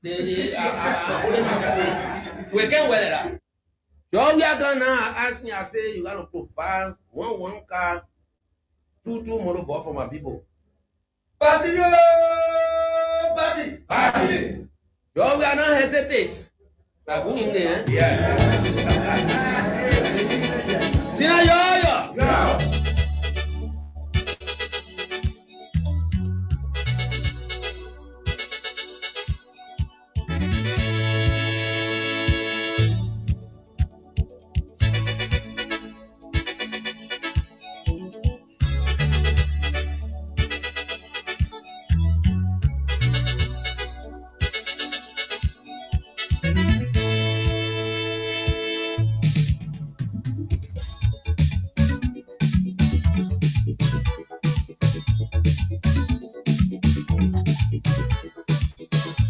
We can wear that. So we are gonna ask me, I say you gotta provide one car, two motor bus for my people. Party, party, party. So we are not hesitate. Like who in there? Yeah. Tina yo. Now.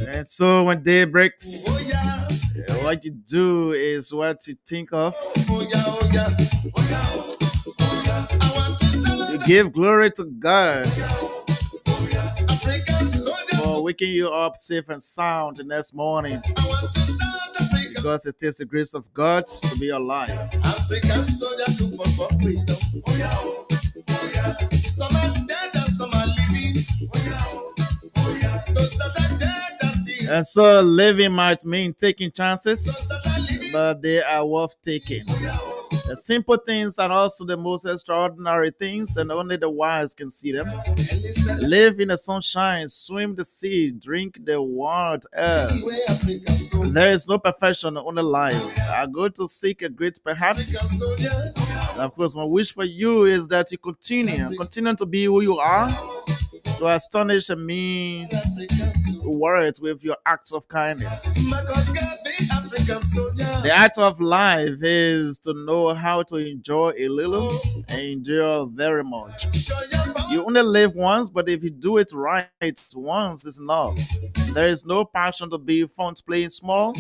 And so when day breaks, what you do is what you think of. You give glory to God for waking you up safe and sound the next morning, because it is the grace of God to be alive. African soldiers who fought for freedom. Some are dead and some are living. Those that are dead are still. And so living might mean taking chances, but they are worth taking. The simple things are also the most extraordinary things, and only the wise can see them. Live in the sunshine, swim the sea, drink the wild air. There is no perfection, only life. I go to seek a great perhaps. And of course, my wish for you is that you continue to be who you are, to astonish me words with your acts of kindness. The act of life is to know how to enjoy a little and endure very much. You only live once, but if you do it right once, it's enough. There is no passion to be found playing small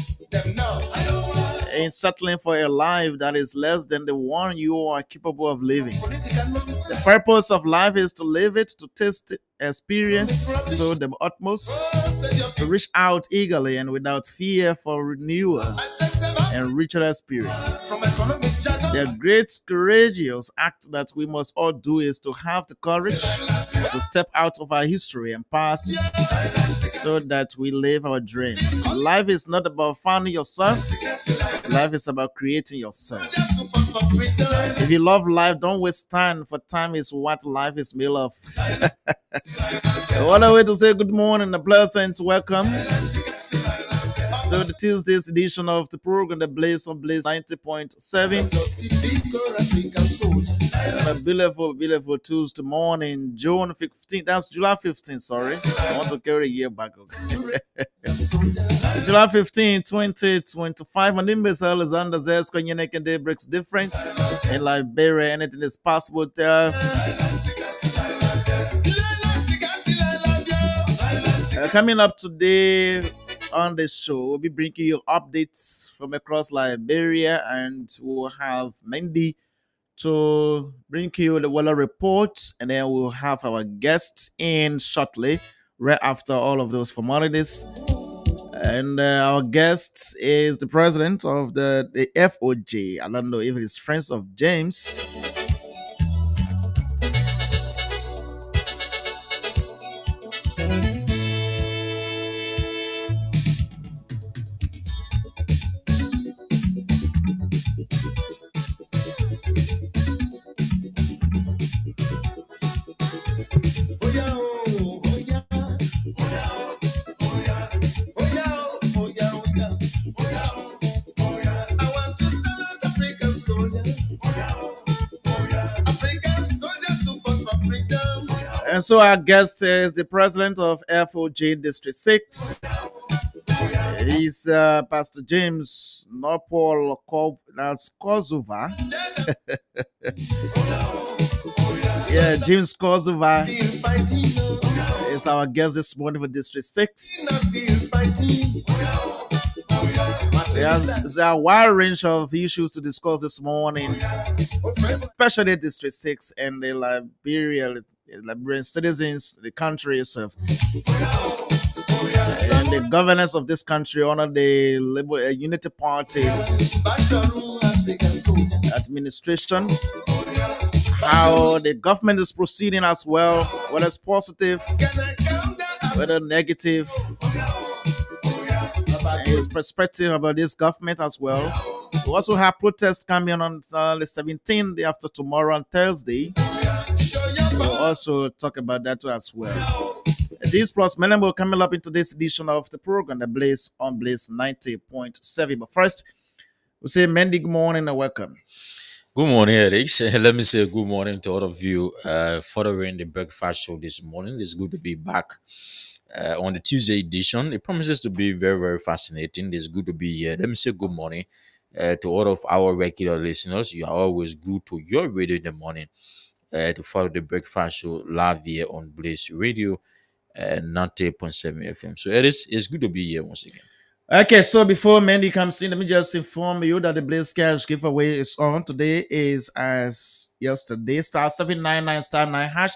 in settling for a life that is less than the one you are capable of living. The purpose of life is to live it, to taste experience to the utmost, to reach out eagerly and without fear for renewal and richer experience. The great courageous act that we must all do is to have the courage to step out of our history and past so that we live our dreams. Life is not about finding yourself. Life is about creating yourself. If you love life, don't waste time, for time is what life is made of. What a way to say good morning, a pleasant welcome to the Tuesday's edition of the program, The Blaze on Blaze 90.7. And a beautiful Tuesday morning, June 15th. That's July 15th, sorry. I want to carry a year back. Okay. July 15th, 2025. My name is Alexander Zesko. And Day breaks different. In Liberia, anything is possible there. Coming up today on the show, we'll be bringing you updates from across Liberia, and we'll have Mendy to bring you the weather report, and then we'll have our guests in shortly, right after all of those formalities. And our guest is the president of the FOJ. I don't know if it's Friends of James. And so our guest is the president of FOJ District 6. He's Pastor James Nopol Kozova. Yeah, James Kozova is our guest this morning for District 6. There are a wide range of issues to discuss this morning, especially District 6 and the Liberian citizens, the country itself. And the governance of this country under the Unity Party administration, how the government is proceeding as well, whether it's positive, whether negative, and his perspective about this government as well. We also have protests coming on the 17th, day after tomorrow on Thursday. We'll also talk about that too as well. These plus many will coming up into this edition of the program, the Blaze on Blaze 90.7. But first, we say Mendy, good morning and welcome. Good morning, Eric. Let me say good morning to all of you following the breakfast show this morning. It's good to be back on the Tuesday edition. It promises to be very, very fascinating. It's good to be here. Let me say good morning to all of our regular listeners. You are always glued to your radio in the morning to follow the breakfast show live here on Blaze Radio 90.7 FM. So it's good to be here once again. Okay, so before Mandy comes in, let me just inform you that the Blaze Cash giveaway is on. Today is as yesterday. Star 799 star 9 hash.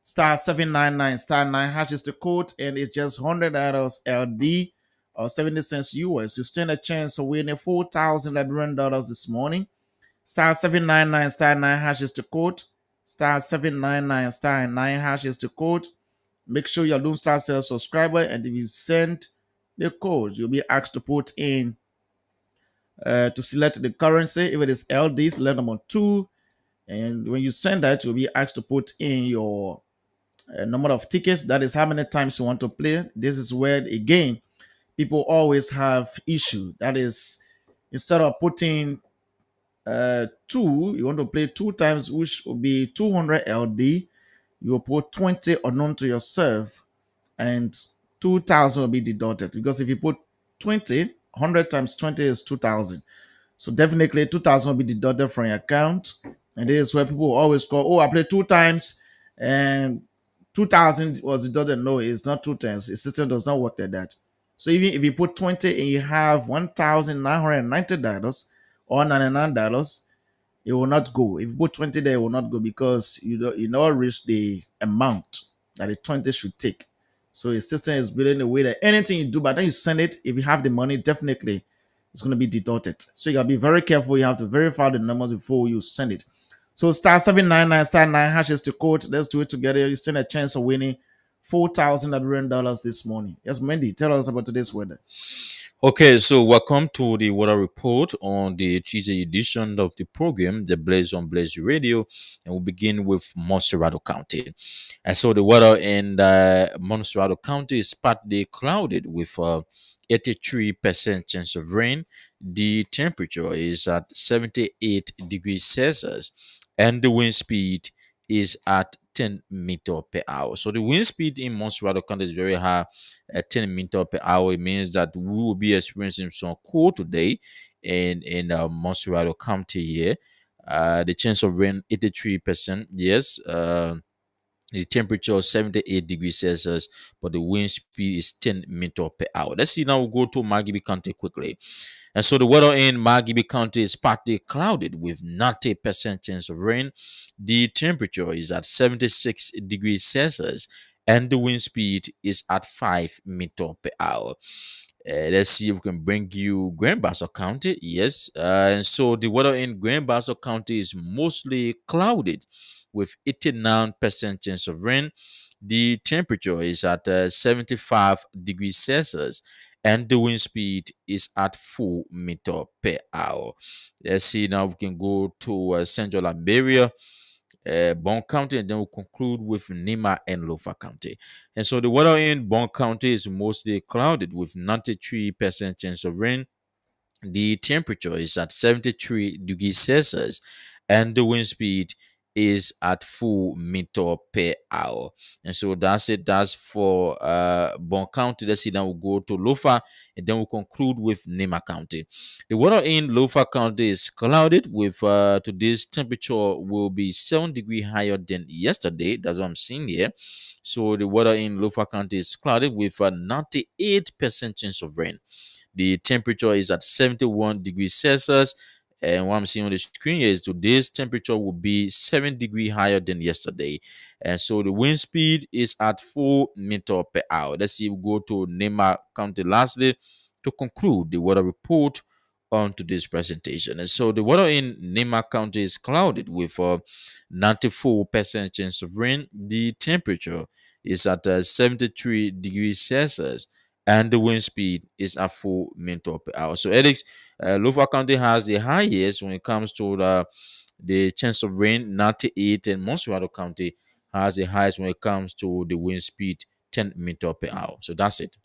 Star 799 star 9 hash is the code, and it's just $100 LD or 70 cents US. You stand a chance of winning $4,000 Liberian dollars this morning. Star 799 star 9 hash is the code. Star 799 star 9 hash is the code. Make sure you're Lone Star Sales subscriber, and if you send the code, you'll be asked to put in to select the currency. If it is LD, select number 2, and when you send that, you'll be asked to put in your number of tickets. That is how many times you want to play. This is where, again, people always have issue. That is, instead of putting 2, you want to play 2 times, which will be 200 LD. You will put 20 unknown to yourself, and 2,000 will be deducted, because if you put 20, 100 times 20 is 2,000. So definitely 2,000 will be deducted from your account. And this is where people always call, oh, I played 2 times and 2,000 was deducted. No, it's not 2 times. The system does not work like that. So even if you put 20 and you have $1,990 or $99, it will not go. If you put 20 there, it will not go, because you don't reach the amount that the 20 should take. So the system is built in a way that anything you do, but then you send it, if you have the money, definitely it's going to be deducted. So you got to be very careful. You have to verify the numbers before you send it. So star 799 star 9 hash is the code. Let's do it together. You stand a chance of winning $4,000 Liberian dollars this morning. Yes, Mendy, tell us about today's weather. Okay, so welcome to the weather report on the Tuesday edition of the program, the Blaze on Blaze Radio, and we'll begin with Montserrado County. And so the weather in Montserrado County is partly clouded with 83% chance of rain. The temperature is at 78 degrees Celsius, and the wind speed is at 10 meter per hour. So the wind speed in Montserrado County is very high at 10 meter per hour. It means that we will be experiencing some cold today in Montserrado County here. The chance of rain 83%. Yes. The temperature 78 degrees Celsius, but the wind speed is 10 meter per hour. Let's see now. We'll go to Margibi County quickly. And so the weather in Margibi County is partly clouded with 90% chance of rain. The temperature is at 76 degrees Celsius, and the wind speed is at 5 meter per hour. Let's see if we can bring you Grand Bassa County. Yes. And so the weather in Grand Bassa County is mostly clouded with 89% chance of rain. The temperature is at 75 degrees Celsius, and the wind speed is at 4 meter per hour. Let's see now. We can go to Central Liberia, Bon County, and then we'll conclude with Nima and Lofa County. And so the weather in Bon County is mostly clouded with 93% chance of rain. The temperature is at 73 degrees Celsius, and the wind speed is at 4 meter per hour. And so that's it. That's for Bon County. Let's see, then we'll go to Lofa, and then we'll conclude with Nema County. The weather in Lofa County is clouded with today's temperature will be 7 degrees higher than yesterday. That's what I'm seeing here. So the weather in Lofa County is clouded with a 98% chance of rain. The temperature is at 71 degrees Celsius, And what I'm seeing on the screen here is today's temperature will be 7 degrees higher than yesterday. And so the wind speed is at 4 meters per hour. Let's see, we go to Nema County lastly to conclude the weather report on today's presentation. And so the weather in Nema County is clouded with a 94% chance of rain. The temperature is at 73 degrees Celsius and the wind speed is at 4 meters per hour. So, Alex, Lofa County has the highest when it comes to the chance of rain, 98, and Monserrado County has the highest when it comes to the wind speed, 10 meters per hour. So that's it.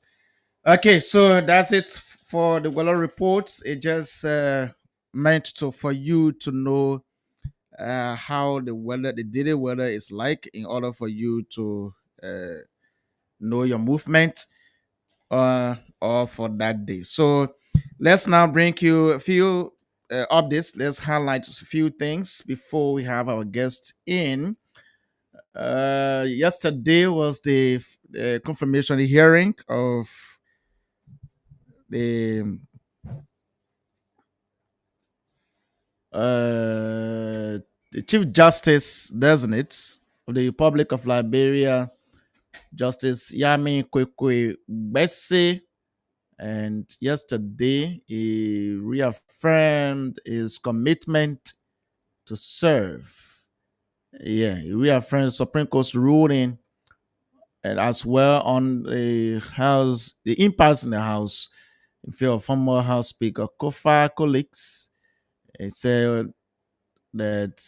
Okay, so that's it for the weather reports. It just meant to for you to know how the weather, the daily weather is like, in order for you to know your movement or for that day. So let's now bring you a few updates. Let's highlight a few things before we have our guests in. Yesterday was the confirmation hearing of the the Chief Justice designate of the Republic of Liberia, Justice Yami Kwekwe Gbese, and yesterday he reaffirmed his commitment to serve. Yeah, he reaffirmed Supreme Court's ruling and as well on the impasse in the House in favor of former House Speaker Kofa Colleagues. He said that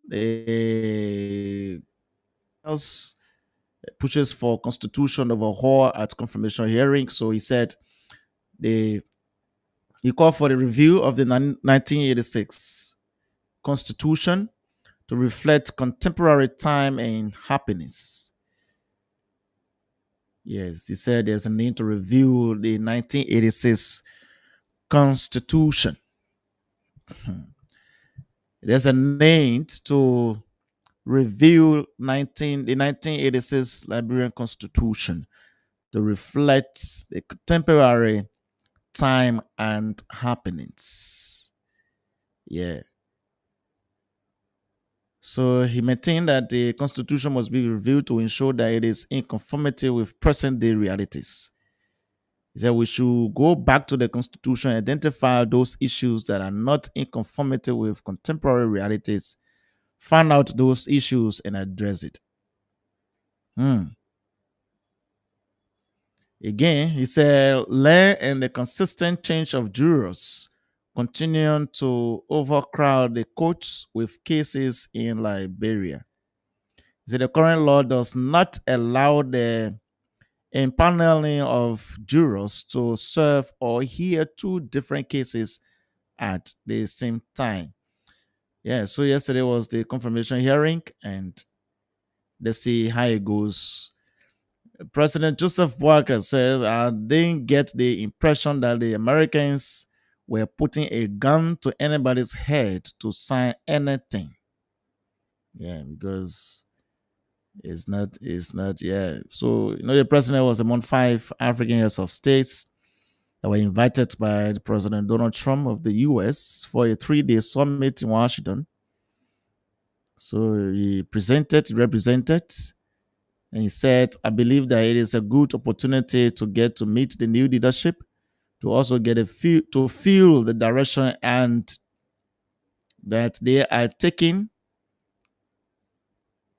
the House pushes for constitution overhaul at confirmation hearing. So he said he called for the review of the 1986 Constitution to reflect contemporary time and happiness. Yes, he said there's a need to review the 1986 Constitution. There's a need to review the 1986 Liberian Constitution to reflect the contemporary time and happenings. Yeah. So he maintained that the Constitution must be reviewed to ensure that it is in conformity with present day realities. He said we should go back to the Constitution, identify those issues that are not in conformity with contemporary realities, find out those issues and address it. Again, he said, law and the consistent change of jurors continuing to overcrowd the courts with cases in Liberia. He said the current law does not allow the impaneling of jurors to serve or hear two different cases at the same time. Yeah, so yesterday was the confirmation hearing, and let's see how it goes. President Joseph Boakai says, I didn't get the impression that the Americans were putting a gun to anybody's head to sign anything. Yeah, because it's not, yeah. So, the president was among 5 African heads of states that were invited by President Donald Trump of the US for a 3-day summit in Washington. So he represented, and he said, I believe that it is a good opportunity to get to meet the new leadership, to also get to feel the direction and that they are taking.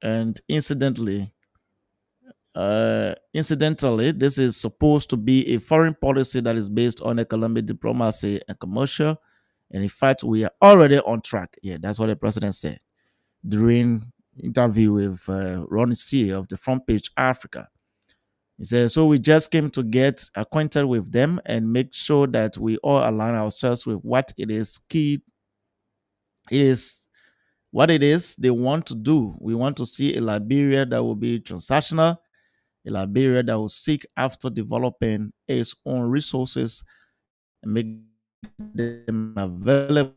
And incidentally, this is supposed to be a foreign policy that is based on economic diplomacy and commercial. And in fact, we are already on track. Yeah, that's what the president said during interview with Ronnie C of the Front Page Africa. He said, so we just came to get acquainted with them and make sure that we all align ourselves with what it is they want to do. We want to see a Liberia that will be transactional, a Liberia that will seek after developing its own resources and make them available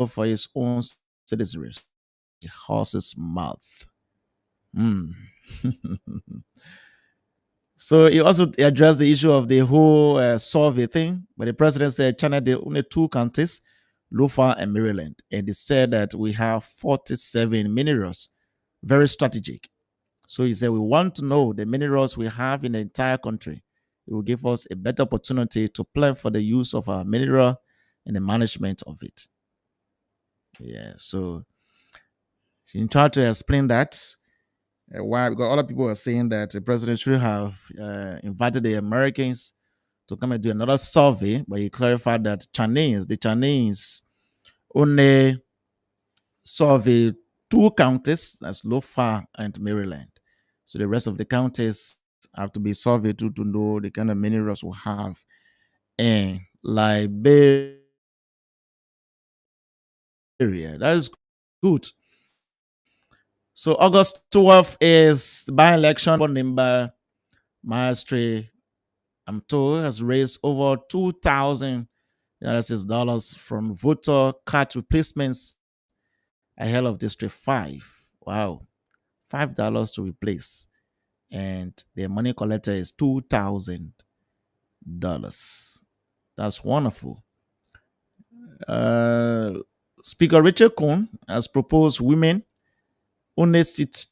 for its own citizens. The horse's mouth. So he also addressed the issue of the whole survey thing, but the president said China did only two counties, Lofa and Maryland, and they said that we have 47 minerals, very strategic. So he said we want to know the minerals we have in the entire country. It will give us a better opportunity to plan for the use of our mineral and the management of it. Yeah, so he tried to explain that. Why? Because other people are saying that the president should have invited the Americans to come and do another survey, but he clarified that the Chinese only survey two counties, that's Lofa and Maryland. So the rest of the counties have to be surveyed to know the kind of minerals we have in Liberia. That is good. So August 12th is the by-election. Number Maestri, I'm told, has raised over 2,000 United States dollars from voter card replacements ahead of District 5. Wow. $5 to replace. And the money collected is $2,000. That's wonderful. Speaker Richard Cohn has proposed women only seats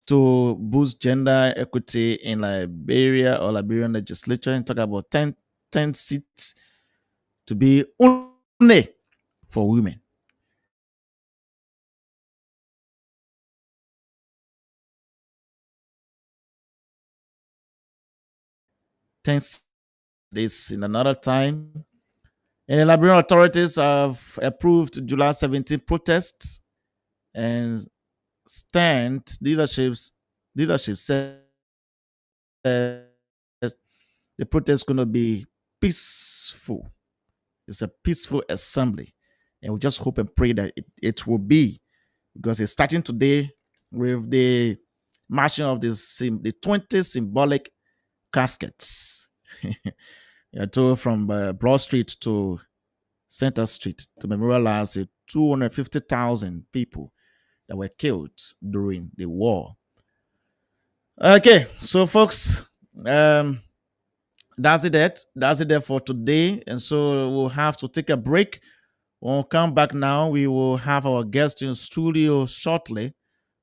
to boost gender equity in Liberia or Liberian legislature, and talk about 10 seats to be only for women. This in another time. And the Liberian authorities have approved July 17th protests, and leadership said the protest is going to be peaceful. It's a peaceful assembly, and we just hope and pray that it will be, because it's starting today with the marching of the 20 symbolic caskets. From Broad Street to Center Street to memorialize the 250,000 people that were killed during the war. Okay, so folks, that's it for today, and so we'll have to take a break. We'll come back now. We will have our guest in studio shortly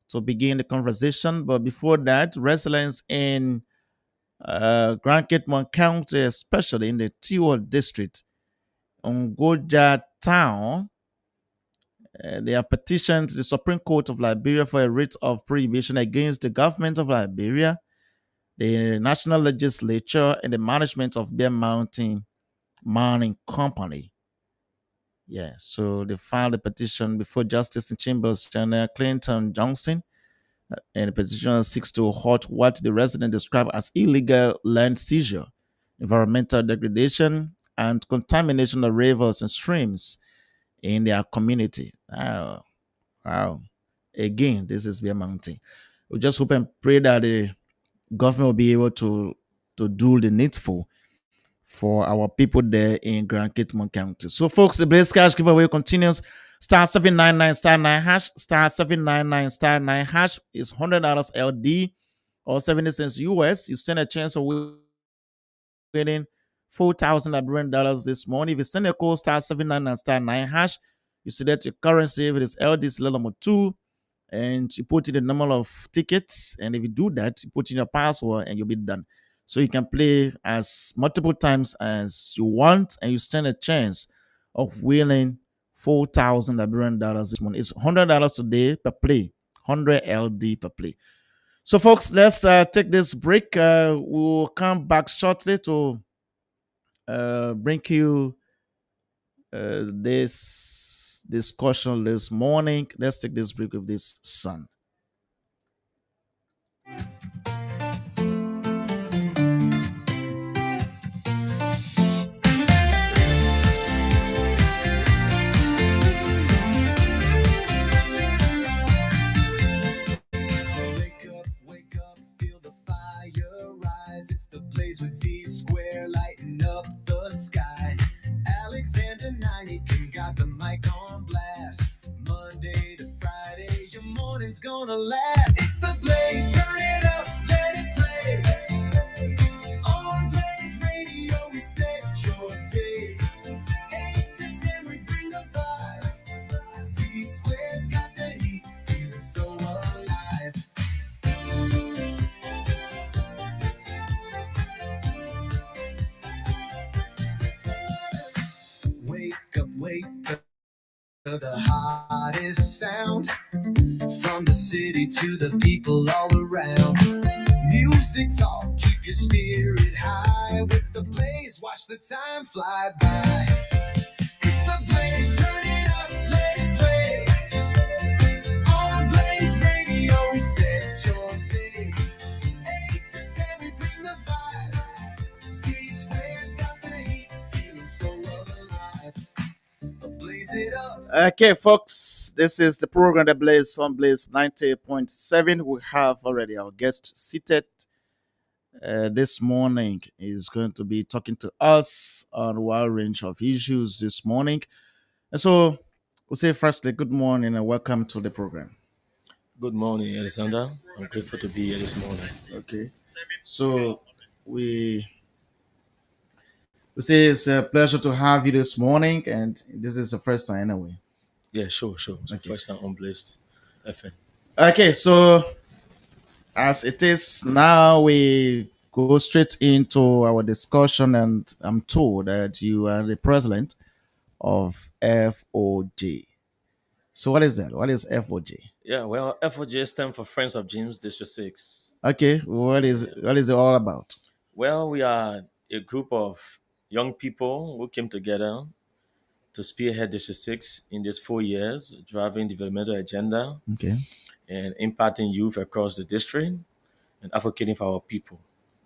to begin the conversation. But before that, residents in Grand Kitmon County, especially in the Tiwa district, Ungoja town, they have petitioned the Supreme Court of Liberia for a writ of prohibition against the government of Liberia, the National Legislature, and the management of Bear Mountain Mining Company. Yeah, so they filed a petition before Justice in Chambers, General Clinton Johnson, and the petitioner seeks to halt what the resident described as illegal land seizure, environmental degradation, and contamination of rivers and streams in their community. Wow. Again, this is Bear Mountain. We just hope and pray that the government will be able to do the needful for our people there in Grand Kitmon County. So, folks, the Blaze Cash giveaway continues. Star 799 star 9 hash, star 799 star 9 hash is $100 LD or 70 cents US. You stand a chance of winning $4,000 this morning. If you send a code star 799 star 9 hash, you select your currency. If it is LD, it's number 2, and you put in the number of tickets. And if you do that, you put in your password and you'll be done. So you can play as multiple times as you want, and you stand a chance of winning $4,000 this morning. It's $100 today per play, 100 LD per play. So, folks, let's take this break. We'll come back shortly to bring you this discussion this morning. Let's take this break with this song. It's the Blaze with Z Square lighting up the sky. Alexander 90 got the mic on blast. Monday to Friday, your morning's gonna last. It's the Blaze, turn it up. this sound. From the city to the people all around. Music talk, keep your spirit high. With the blaze, watch the time fly by. It's the blaze, turn it up, let it play. On Blaze Radio, we set your day. 8 to 10, we bring the vibe. C Square's got the heat, feeling so alive. Blaze it up. Okay, folks, this is the program that Blaze on Blaze 90.7. We have already our guest seated this morning. Is going to be talking to us on a wide range of issues this morning. And so we'll say firstly, good morning and welcome to the program. Good morning, Alexander. I'm grateful to be here this morning. Okay, so we say it's a pleasure to have you this morning, and this is the first time anyway. Yeah, sure. It's Okay. the first time on Blazed FM. Okay, so as it is now, we go straight into our discussion, and I'm told that you are the president of FOJ. So what is that? What is FOJ? Yeah, well, FOJ stands for Friends of James District 6. Okay, what is it all about? Well, we are a group of young people who came together to spearhead District 6 in these 4 years, driving developmental agenda Okay. and impacting youth across the district and advocating for our people.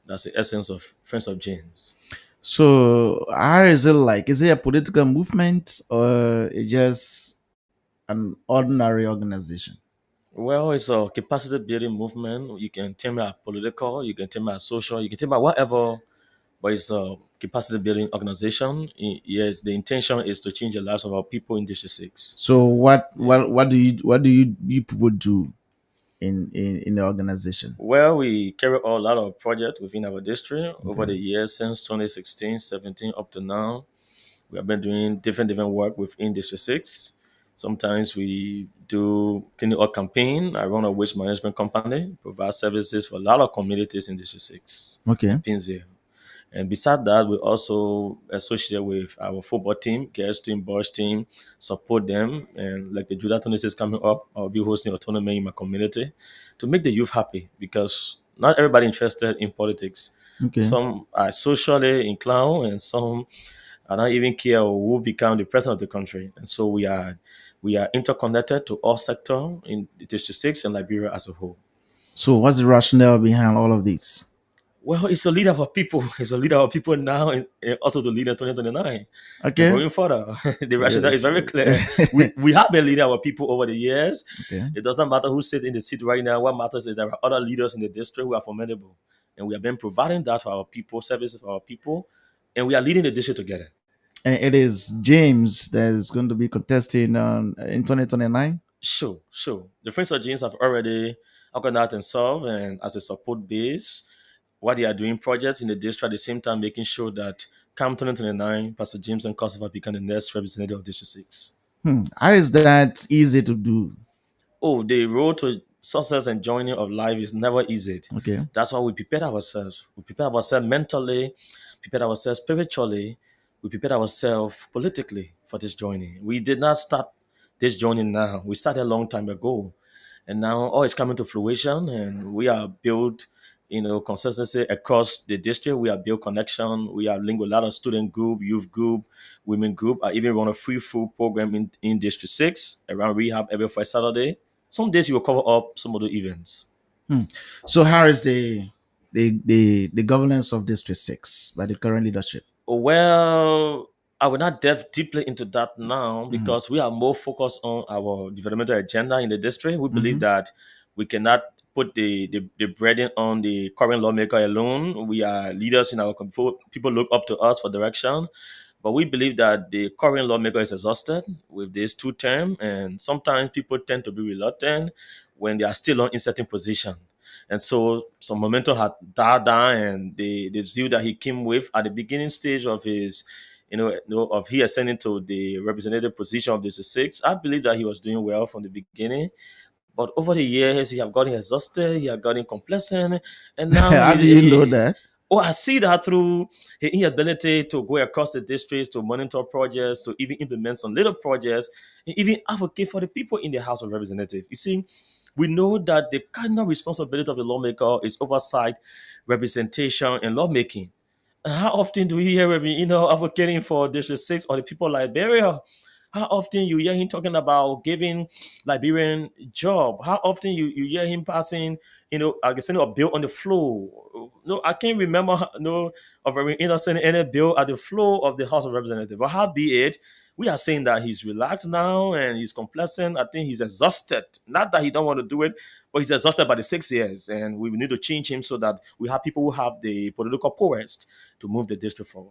That's the essence of Friends of James. So how is it like? Is it a political movement or it just an ordinary organization? Well, it's a capacity building movement. You can tell me a political, you can tell me a social, you can tell me whatever, but it's a capacity building organization. Yes, the intention is to change the lives of our people in District 6. So what do you people do in the organization? Well, we carry out a lot of projects within our district over the years since 2016, 17 up to now. We have been doing different work within District 6. Sometimes we do cleaning up campaign. I run a waste management company, provide services for a lot of communities in District 6. Okay. Pinsville. And beside that, we also associate with our football team, girls team, boys team, support them. And like the Judah 26 coming up, I'll be hosting a tournament in my community to make the youth happy because not everybody interested in politics. Okay. Some are socially inclined and some are not even care who will become the president of the country. And so we are interconnected to all sector in the District 6 and Liberia as a whole. So what's the rationale behind all of this? Well, it's a leader of our people. It's a leader of our people now and also to lead in 2029. Okay. Going further, the rationale is very clear. we have been leading our people over the years. Okay. It doesn't matter who sits in the seat right now. What matters is there are other leaders in the district who are formidable. And we have been providing that for our people, services for our people. And we are leading the district together. And it is James that is going to be contesting in 2029? Sure. The Friends of James have already organized themselves and as a support base. What they are doing projects in the district at the same time making sure that come 2029, Pastor James and Kosovo become the next representative of District 6. How is that easy to do? Oh, the road to success and journey of life is never easy. Okay. That's why we prepare ourselves. We prepare ourselves mentally, prepare ourselves spiritually, we prepare ourselves politically for this journey. We did not start this journey now. We started a long time ago. And now all is coming to fruition and we are built, consistency across the district. We have built connection. We are linked with a lot of student group, youth group, women group. I even run a free food program in District 6 around rehab every first Saturday. Some days you will cover up some of the events. So how is the governance of District 6 by the current leadership? Well, I will not delve deeply into that now because we are more focused on our developmental agenda in the district. We believe that we cannot put the burden on the current lawmaker alone. We are leaders in our people look up to us for direction. But we believe that the current lawmaker is exhausted with these 2 terms, and sometimes people tend to be reluctant when they are still on in certain position. And so some momentum had died down, and the zeal that he came with at the beginning stage of his, of he ascending to the representative position of District 6, I believe that he was doing well from the beginning. But over the years, he have gotten exhausted, he have gotten complacent, and now How do you know that? Or I see that through his inability to go across the districts to monitor projects, to even implement some little projects, and even advocate for the people in the House of Representatives. You see, we know that the cardinal responsibility of the lawmaker is oversight, representation, and lawmaking. And how often do we hear him, advocating for District 6 or the people of Liberia? How often you hear him talking about giving Liberian job? How often you hear him passing, I guess, a bill on the floor? No, I can't remember, of sending any bill at the floor of the House of Representatives. But how be it, we are saying that he's relaxed now and he's complacent. I think he's exhausted. Not that he don't want to do it, but he's exhausted by the 6 years, and we need to change him so that we have people who have the political prowess to move the district forward.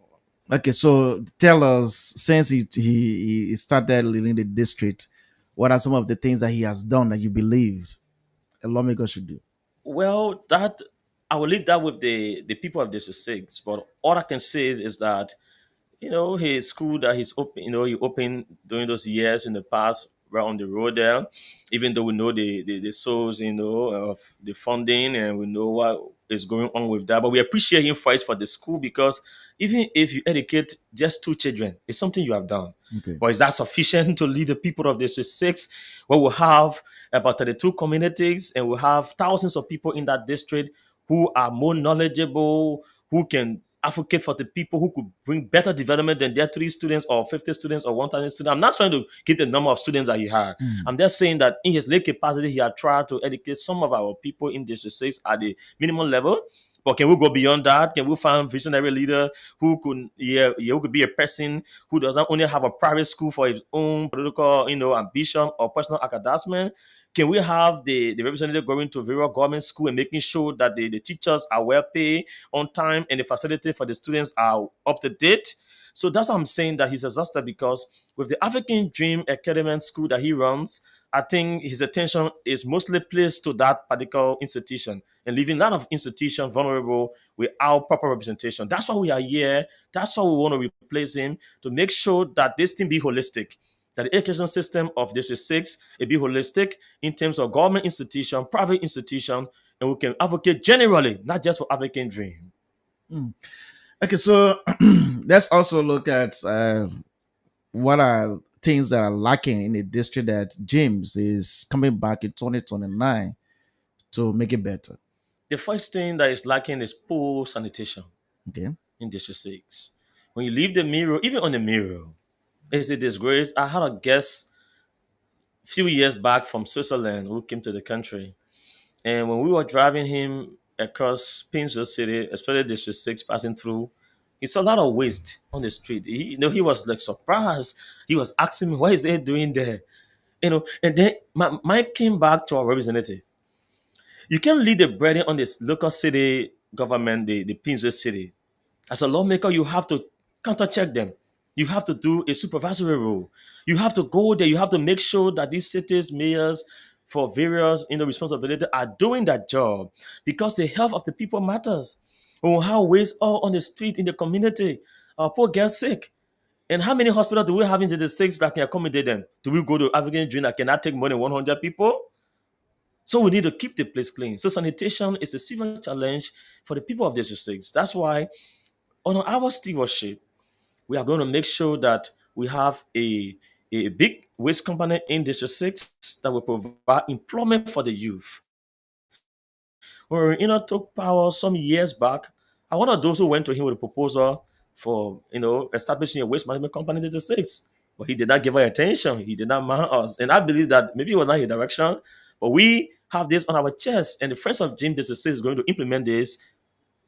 Okay, so tell us, since he started leading the district, what are some of the things that he has done that you believe a lawmaker should do? Well, that I will leave that with the people of District 6. But all I can say is that his school that he's open, he opened during those years in the past, right on the road there. Even though we know the source, of the funding, and we know what is going on with that, but we appreciate him for it for the school, because even if you educate just 2 children, it's something you have done. Okay. But is that sufficient to lead the people of District 6? Where we have about 32 communities, and we have thousands of people in that district who are more knowledgeable, who can advocate for the people, who could bring better development than their 3 students or 50 students or 1,000 students. I'm not trying to get the number of students that he had. I'm just saying that in his late capacity, he had tried to educate some of our people in District 6 at the minimum level. But can we go beyond that? Can we find visionary leader who could, who could be a person who does not only have a private school for his own political, ambition or personal advancement? Can we have the representative going to various government school and making sure that the teachers are well paid on time and the facility for the students are up to date? So that's why I'm saying that he's exhausted, because with the African Dream Academy School that he runs, I think his attention is mostly placed to that particular institution and leaving a lot of institutions vulnerable without proper representation. That's why we are here. That's why we want to replace him, to make sure that this thing be holistic, that the education system of District 6 it be holistic in terms of government institution, private institution, and we can advocate generally, not just for African Dream. Okay, so let's also look at what are things that are lacking in the district that James is coming back in 2029 to make it better. The first thing that is lacking is poor sanitation Okay. in District 6. When you leave the mirror, even on the mirror, it's a disgrace. I had a guest a few years back from Switzerland who came to the country. And when we were driving him across Pinzo City, especially District 6, passing through, he saw a lot of waste on the street. He was like surprised. He was asking me, what is he doing there? And then Mike came back to our representative. You can lead the burden on this local city government, the Pinzo City. As a lawmaker, you have to counter check them. You have to do a supervisory role. You have to go there. You have to make sure that these cities, mayors, for various responsibility are doing that job, because the health of the people matters. Oh, how waste all on the street in the community. Our poor girls sick. And how many hospitals do we have in the states that can accommodate them? Do we go to African Dream that cannot take more than 100 people? So we need to keep the place clean. So sanitation is a severe challenge for the people of District 6. That's why on our stewardship, we are going to make sure that we have a big waste company in District 6 that will provide employment for the youth. When took power some years back, I one of those who went to him with a proposal for establishing a waste management company in District 6. But he did not give our attention. He did not mind us. And I believe that maybe it was not his direction, but we have this on our chest. And the Friends of Jim District 6 is going to implement this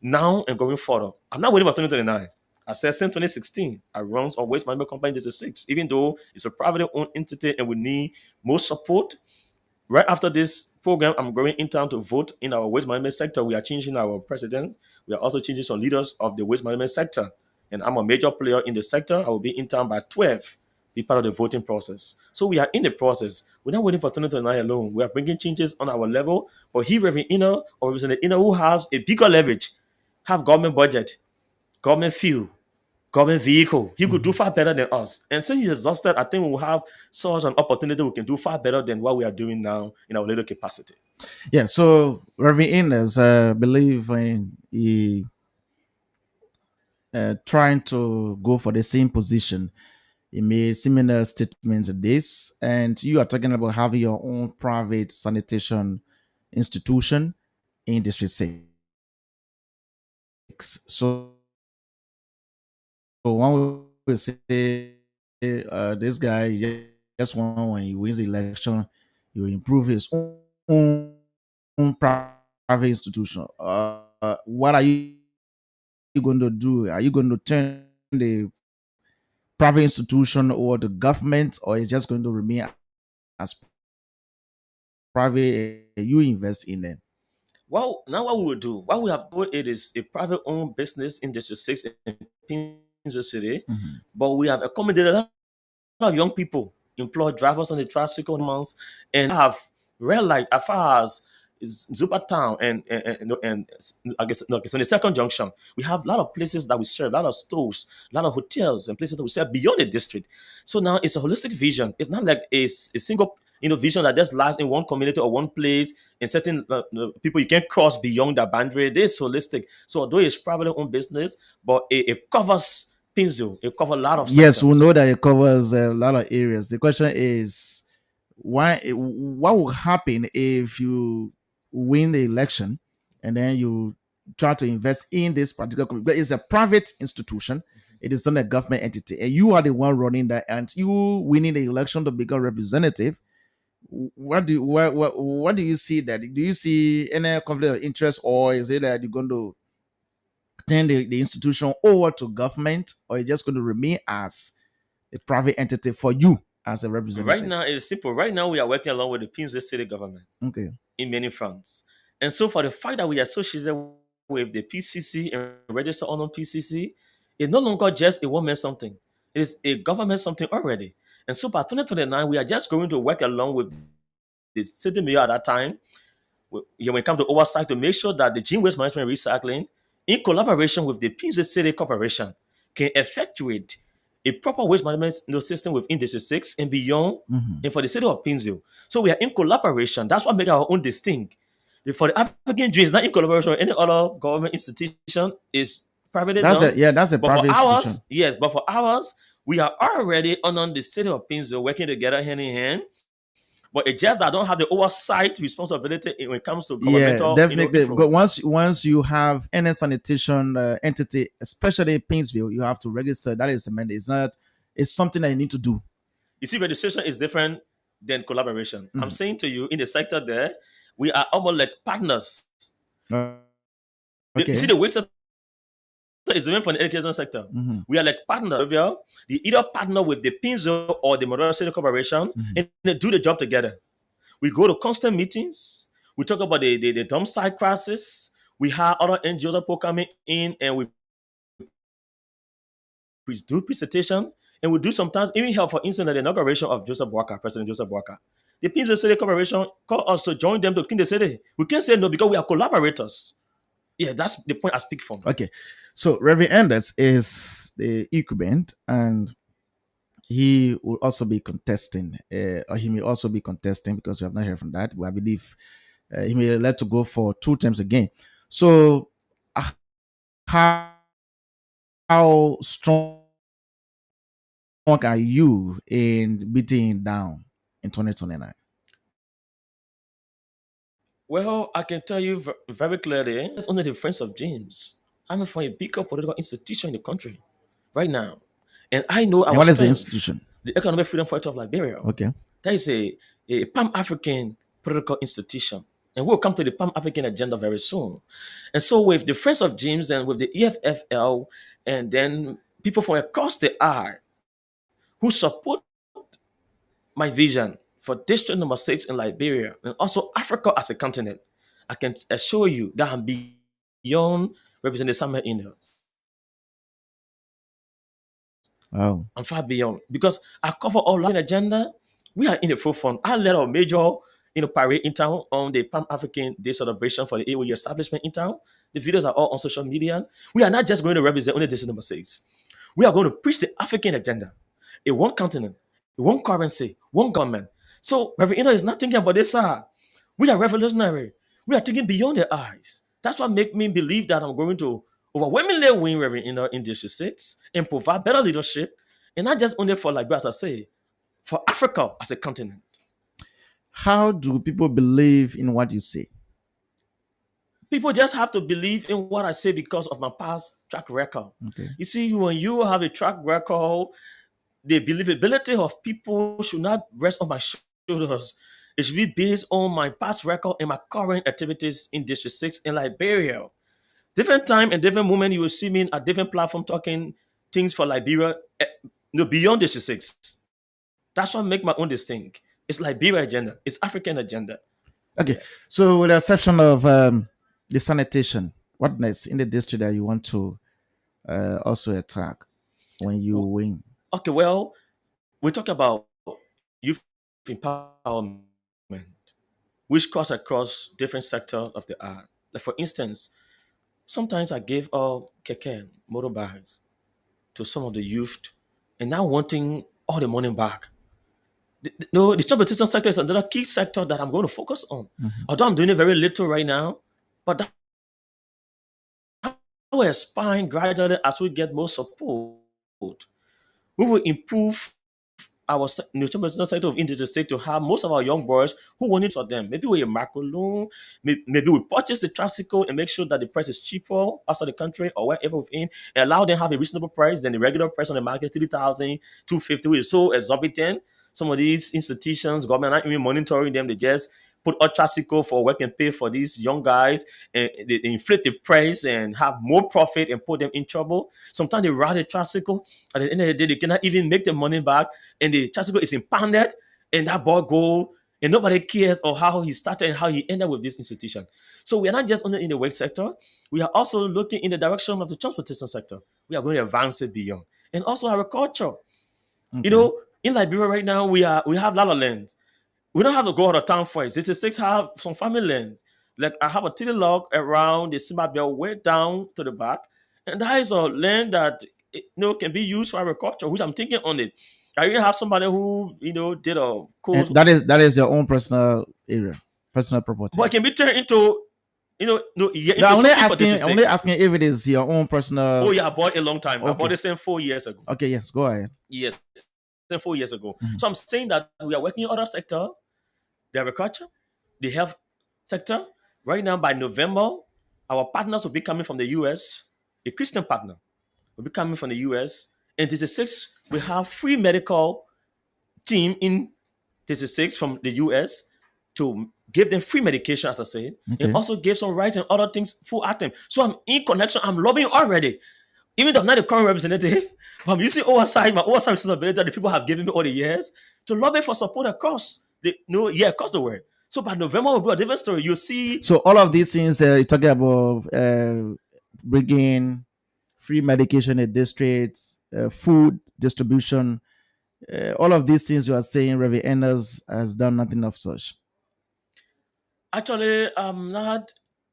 now and going forward. I'm not waiting for 2029. I said since 2016, I run a waste management company in District 6, even though it's a privately owned entity and we need more support. Right after this program, I'm going in town to vote in our waste management sector. We are changing our president. We are also changing some leaders of the waste management sector. And I'm a major player in the sector. I will be in town by 12, be part of the voting process. So we are in the process. We're not waiting for 2029 alone. We are bringing changes on our level. But he, Reverend Ino, or Representative Ino, who has a bigger leverage, have government budget, government fuel, government vehicle. He could do far better than us. And since he's exhausted, I think we will have such an opportunity we can do far better than what we are doing now in our little capacity. Yeah, so Reverend Innes, I believe he trying to go for the same position. He made similar statements to this, and you are talking about having your own private sanitation institution in District 6. So one will say, this guy just want when he wins the election, he will improve his own private institution. What are you going to do? Are you going to turn the private institution or the government, or is just going to remain as private and you invest in them? Well, now what we will do, what we have done, it is a private owned business in District 6 in Pinzo City, but we have accommodated a lot of young people, employed drivers on the tricycle months, and have red light as far as Zupa Town and I guess no, okay, so in the second junction, we have a lot of places that we serve, a lot of stores, a lot of hotels and places that we serve beyond the district. So now it's a holistic vision. It's not like a single vision that just lies in one community or one place and certain people you can't cross beyond that boundary. It is holistic. So although it's privately owned business, but it covers Pinzo. It covers a lot of Yes, we sectors. know that it covers a lot of areas. The question is, what will happen if you win the election and then you try to invest in this particular company? But it's a private institution. It is not a government entity, and you are the one running that, and you winning the election to become representative. What do you see that? Do you see any conflict of interest, or is it that you're going to turn the institution over to government, or you're just going to remain as a private entity for you as a Right representative? now, it's simple. Right now, we are working along with the Pinzo City government Okay. in many fronts. And so, for the fact that we are associated with the PCC and register on PCC, it's no longer just a one man something. It is a government something already. And so, by 2029, we are just going to work along with the city mayor at that time when it comes to oversight to make sure that the gene waste management and recycling, in collaboration with the Pinzo City Corporation, can effectuate a proper waste management system within District 6 and beyond, and for the city of Pinzo. So we are in collaboration. That's what makes our own distinct. For the African Dream, it's not in collaboration with any other government institution. It's privately done. That's a But for private institution. ours, yes, but for ours, we are already on the city of Pinzo working together hand in hand. But it's just that I don't have the oversight responsibility when it comes to Yeah, governmental, definitely. But influence. once you have any sanitation entity, especially in Painesville, you have to register. That is the mandate. It's not. It's something that you need to do. You see, registration is different than collaboration. I'm saying to you, in the sector there, we are almost like partners. Uh, You okay. see, the waste sector is different from the education sector. We are like partners. They either partner with the Pinzo or the Modern City Corporation and they do the job together. We go to constant meetings. We talk about the dump site crisis. We have other NGOs that coming in and we do presentation and we do sometimes even help, for instance, at the inauguration of Joseph Walker, President Joseph Walker. The Pinzo City Corporation call us to join them to clean the city. We can't say no because we are collaborators. Yeah, that's the point I speak from. Okay. So Reverend Anders is the incumbent, and he will also be contesting, or he may also be contesting because we have not heard from that. But I believe he may let to go for 2 terms again. So, uh, how strong are you in beating down in 2029? Well, I can tell you very clearly, it's only the Friends of James. I'm from a bigger political institution in the country right now. And I know And our what is the strength, institution? the Economic Freedom Fighter of Liberia. Okay. That is a Pan-African political institution. And we'll come to the Pan-African agenda very soon. And so with the Friends of James and with the EFFL and then people from across the eye who support my vision for District Number 6 in Liberia and also Africa as a continent, I can assure you that I'm beyond Representative Samuel Innes. Oh. I'm far beyond because I cover all Latin agenda. We are in the forefront. I led a major parade in town on the Pan African Day celebration for the AOE establishment in town. The videos are all on social media. We are not just going to represent only District Number 6. We are going to preach the African agenda. A one continent, one currency, one government. So Reverend Ino is not thinking about this, sir. We are revolutionary. We are thinking beyond their eyes. That's what make me believe that I'm going to overwhelmingly win Reverend in District 6 and provide better leadership, and not just only for Liberia, as I say, for Africa as a continent. How do people believe in what you say? People just have to believe in what I say because of my past track record. Okay. You see, when you have a track record, the believability of people should not rest on my shoulders. It should be based on my past record and my current activities in District 6 in Liberia. Different time and different moment, you will see me at different platform talking things for Liberia, beyond District 6. That's what make my own distinct. It's Liberia agenda. It's African agenda. Okay. So, with the exception of the sanitation, what next in the district that you want to also attack when you win? Okay, well, we talk about youth empowerment, which cuts across different sectors of the art. Like for instance, sometimes I give keke motorbikes to some of the youth, and now wanting all the money back. The transportation sector is another key sector that I'm going to focus on. Although I'm doing it very little right now, but that will expand gradually as we get more support. We will improve our transportation sector of Indigenous state to have most of our young boys who want it for them. Maybe we a macro loan, maybe we purchase the tricycle and make sure that the price is cheaper outside the country or wherever within, and allow them to have a reasonable price than the regular price on the market, 3,000, 250, which is so exorbitant. Some of these institutions, government are not even monitoring them. They just put a tricycle for work and pay for these young guys, and they inflate the price and have more profit and put them in trouble. Sometimes they ride a tricycle. At the end of the day, they cannot even make the money back, and the tricycle is impounded, and that boy go, and nobody cares of how he started and how he ended with this institution. So we are not just only in the work sector, we are also looking in the direction of the transportation sector. We are going to advance it beyond. And also agriculture. You know, in Liberia right now, we have a lot of land. We don't have to go out of town for it. 66 have some family lands. Like I have a titty log around the Simba Bell way down to the back. And that is a land that can be used for agriculture, which I'm thinking on it. I even have somebody who, did a cool. And that is your own personal area, personal property. But it can be turned into, into I'm only something for asking if it is your own personal. Oh yeah, I bought it a long time. Okay. I bought it same 4 years ago. Okay, yes, go ahead. Yes, same 4 years ago. So I'm saying that we are working in other sector, the agriculture, the health sector. Right now, by November, our partners will be coming from the US. A Christian partner will be coming from the US. And 36, we have free medical team in 36 from the US to give them free medication, as I said, Okay. and also give some rights and other things full acting. So I'm in connection. I'm lobbying already. Even though I'm not the current representative, but I'm using my oversight responsibility that the people have given me all the years to lobby for support across across the world. So by November will be a different story. You see. So all of these things you're talking about, bringing free medication in districts, food distribution, all of these things you are saying, Reverend Enders has done nothing of such. Actually, I'm not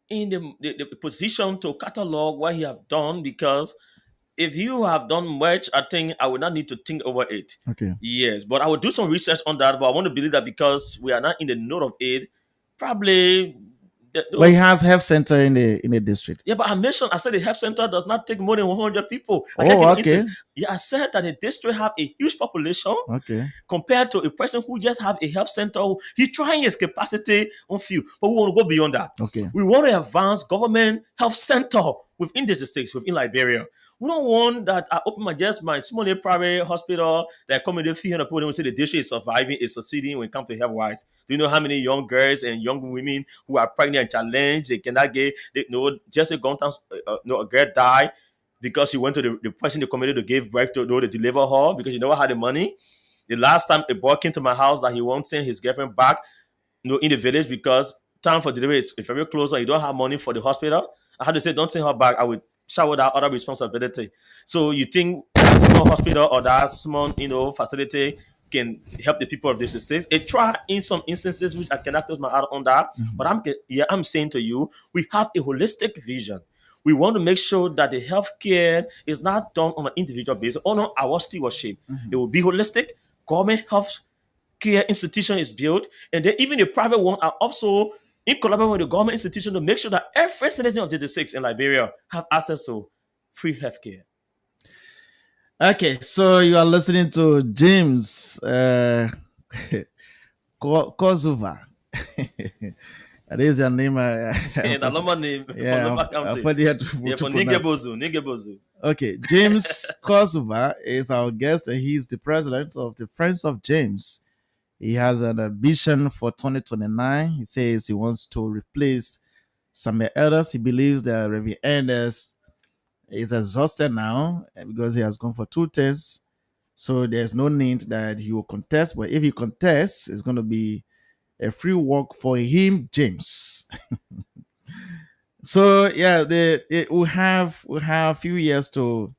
in the position to catalog what he have done, because if you have done much, I think I would not need to think over it. Okay. Yes, but I will do some research on that. But I want to believe that because we are not in the note of it, probably. But he has health center in the district. Yeah, but I said the health center does not take more than 100 people. Okay. Yeah, I said that the district have a huge population. Okay. Compared to a person who just have a health center. He's trying his capacity on few, but we want to go beyond that. Okay. We want to advance government health center within the states, within Liberia. We don't want that I open my small private hospital that come in the 300 people and say the district is surviving, is succeeding when it comes to health wise. Do you know how many young girls and young women who are pregnant and challenged, they cannot get, just a girl died because she went to the person in the community to give birth to deliver her because she never had the money. The last time a boy came to my house that he won't send his girlfriend back, in the village because time for delivery is very close and you don't have money for the hospital. I had to say, don't send her back. I would shower that other responsibility. So you think that small hospital or that small, facility can help the people of this disease? It try in some instances, which I cannot close my eye on that. But I'm saying to you, we have a holistic vision. We want to make sure that the healthcare is not done on an individual basis, on our stewardship. It will be holistic. Government health care institution is built, and then even the private one are also in collaboration with the government institution to make sure that every citizen of the 6 in Liberia have access to free healthcare. Okay, so you are listening to James Kozova. That is your name. And a normal name from Yeah, Nova I County. put it Yeah, to from pronounce. Nigebozu. Okay, James Kozova is our guest, and he's the president of the Friends of James. He has an ambition for 2029. He says he wants to replace Samuel Elders. He believes that Reverend Elders is exhausted now because he has gone for 2 terms. So there's no need that he will contest. But if he contests, it's going to be a free walk for him, James. So yeah, we have a few years to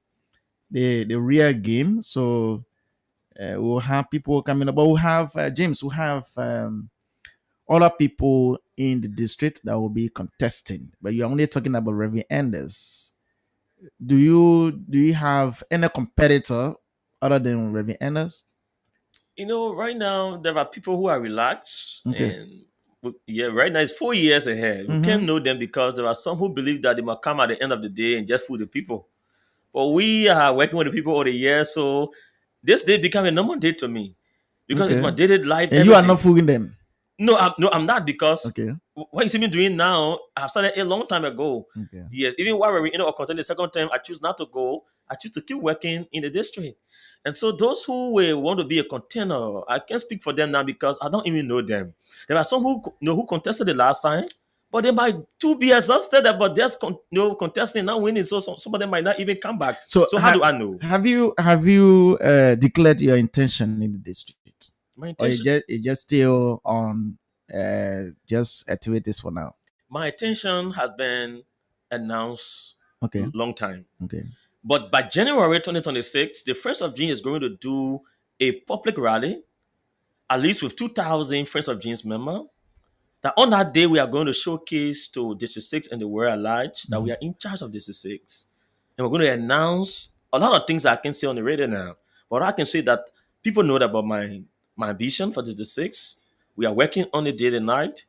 the real game. So we'll have people coming up, but we'll have James. We'll have other people in the district that will be contesting. But you're only talking about Reverend Anders. Do you have any competitor other than Reverend Anders? Right now there are people who are relaxed, Okay. and yeah, right now it's 4 years ahead. We can't know them because there are some who believe that they must come at the end of the day and just fool the people. But we are working with the people over the years, so this day become a normal day to me because it's my Okay. daily life. And you are everything. not fooling them. No, I'm not because Okay. what you see me doing now, I've started a long time ago. Okay. Yes, even while we're in our content the second time, I choose not to go. I choose to keep working in the district. And so those who will want to be a contender, I can't speak for them now because I don't even know them. There are some who contested the last time, but they might too be exhausted about just contesting not winning. So some of them might not even come back. So, So how do I know? Have you declared your intention in the district, My or intention, you just still on just activities for now? my intention has been announced Okay. long time. Okay. But by January 2026, the Friends of Gene is going to do a public rally, at least with 2,000 Friends of Gene's members. That on that day, we are going to showcase to District 6 and the world at large that we are in charge of District 6. And we're going to announce a lot of things I can say on the radio now. But I can say that people know about my ambition for District 6. We are working on it day and night.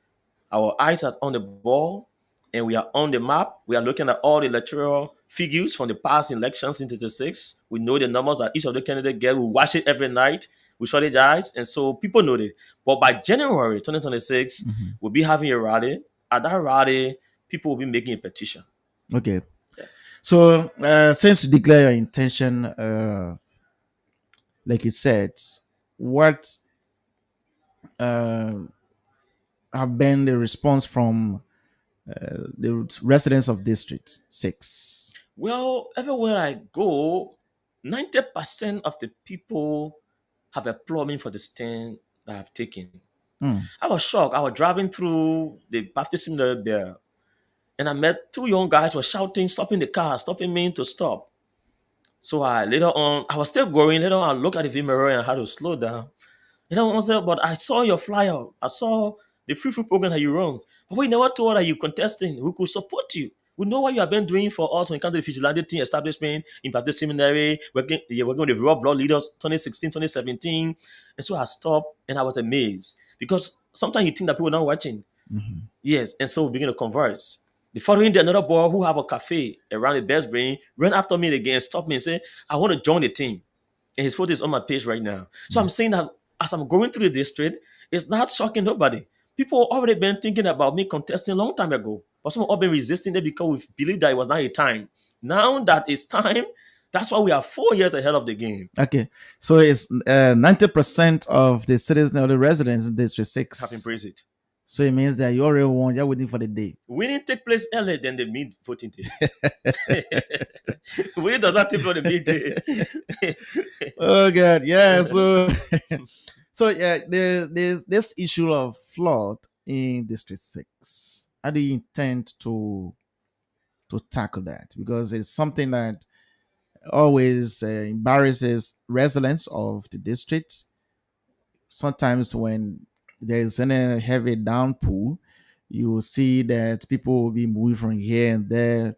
Our eyes are on the ball and we are on the map. We are looking at all the electoral figures from the past elections in 2006. We know the numbers that each of the candidates get. We watch it every night. We strategize. And so people know it. But by January 2026, we'll be having a rally. At that rally, people will be making a petition. Okay. So since you declare your intention, like you said, what uh, have been the response from the residents of District 6? Well, everywhere I go, 90% of the people have applauded me for the stand that I've taken. I was shocked. I was driving through the Baptist seminary there, and I met two young guys were shouting, stopping the car, stopping me to stop. So later on, I was still going. Later on, I looked at the view mirror and I had to slow down. You know, I said, but I saw your flyer. I saw the free food program that you run. But we never told that you contesting. We could support you. We know what you have been doing for us when it comes to the vigilante team establishment in Baptist Seminary. Working with the Raw Blood Leaders 2016, 2017. And so I stopped and I was amazed. Because sometimes you think that people are not watching. Yes, and so we begin to converse. The following day, another boy who have a cafe around the Best Brain ran after me again, stopped me and said, I want to join the team. And his photo is on my page right now. So I'm saying that as I'm going through the district, it's not shocking nobody. People already been thinking about me contesting a long time ago. But some have been resisting it because we believe that it was not a time. Now that it's time, that's why we are 4 years ahead of the game. Okay. So it's 90% of the citizens or the residents in District Have 6. embraced it. So it means that you already won. You're waiting for the day. Winning take place earlier than the mid voting day. Winning does not take place on the midday. Oh God, yeah. So, so yeah, there's this issue of flood in District 6. How do you intend to tackle that? Because it's something that always embarrasses residents of the district. Sometimes when there's any heavy downpour, you will see that people will be moving from here and there,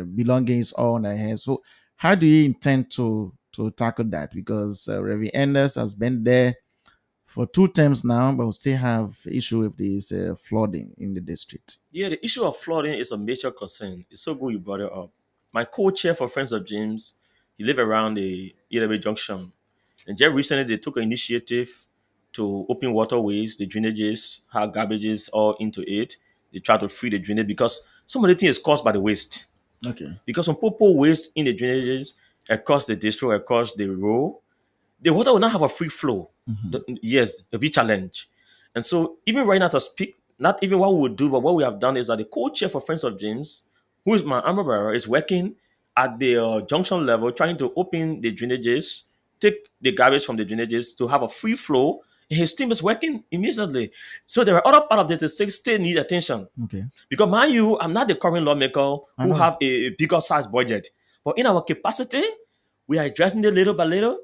belongings all on their heads. So, how do you intend to tackle that? Because Reverend Enders has been there for 2 terms now, but we still have issue with this flooding in the district. Yeah, the issue of flooding is a major concern. It's so good you brought it up. my co-chair for Friends of James, he live around the Yellow Junction. And just recently they took an initiative to open waterways, the drainages, have garbages all into it. They try to free the drainage because some of the thing is caused by the waste. Okay. Because when people waste in the drainages across the district, across the road, the water will not have a free flow. Yes, a big challenge. And so even right now as I speak, not even what we would do, but what we have done is that the co-chair for Friends of James, who is my armor bearer, is working at the junction level, trying to open the drainages, take the garbage from the drainages to have a free flow. And his team is working immediately. So there are other part of the six still need attention. Okay. Because mind you, I'm not the current lawmaker I who know. have a bigger size budget. But in our capacity, we are addressing it little by little,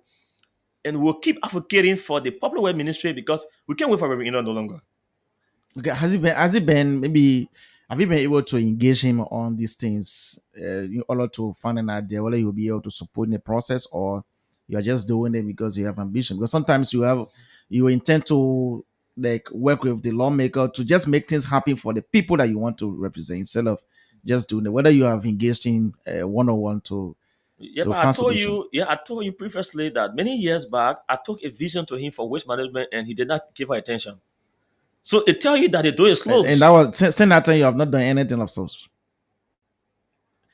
and we'll keep advocating for the public work ministry because we can't wait for Reverend no longer. Okay. Has it been maybe? Have you been able to engage him on these things in order to find an idea whether you'll be able to support in the process, or you are just doing it because you have ambition? Because sometimes you intend to like work with the lawmaker to just make things happen for the people that you want to represent instead of just doing it. Whether you have engaged him one on one to Yeah, to but find solution. I told you previously that many years back, I took a vision to him for waste management and he did not give her attention. So it tell you that the door is closed. And that was since that time you have not done anything of such.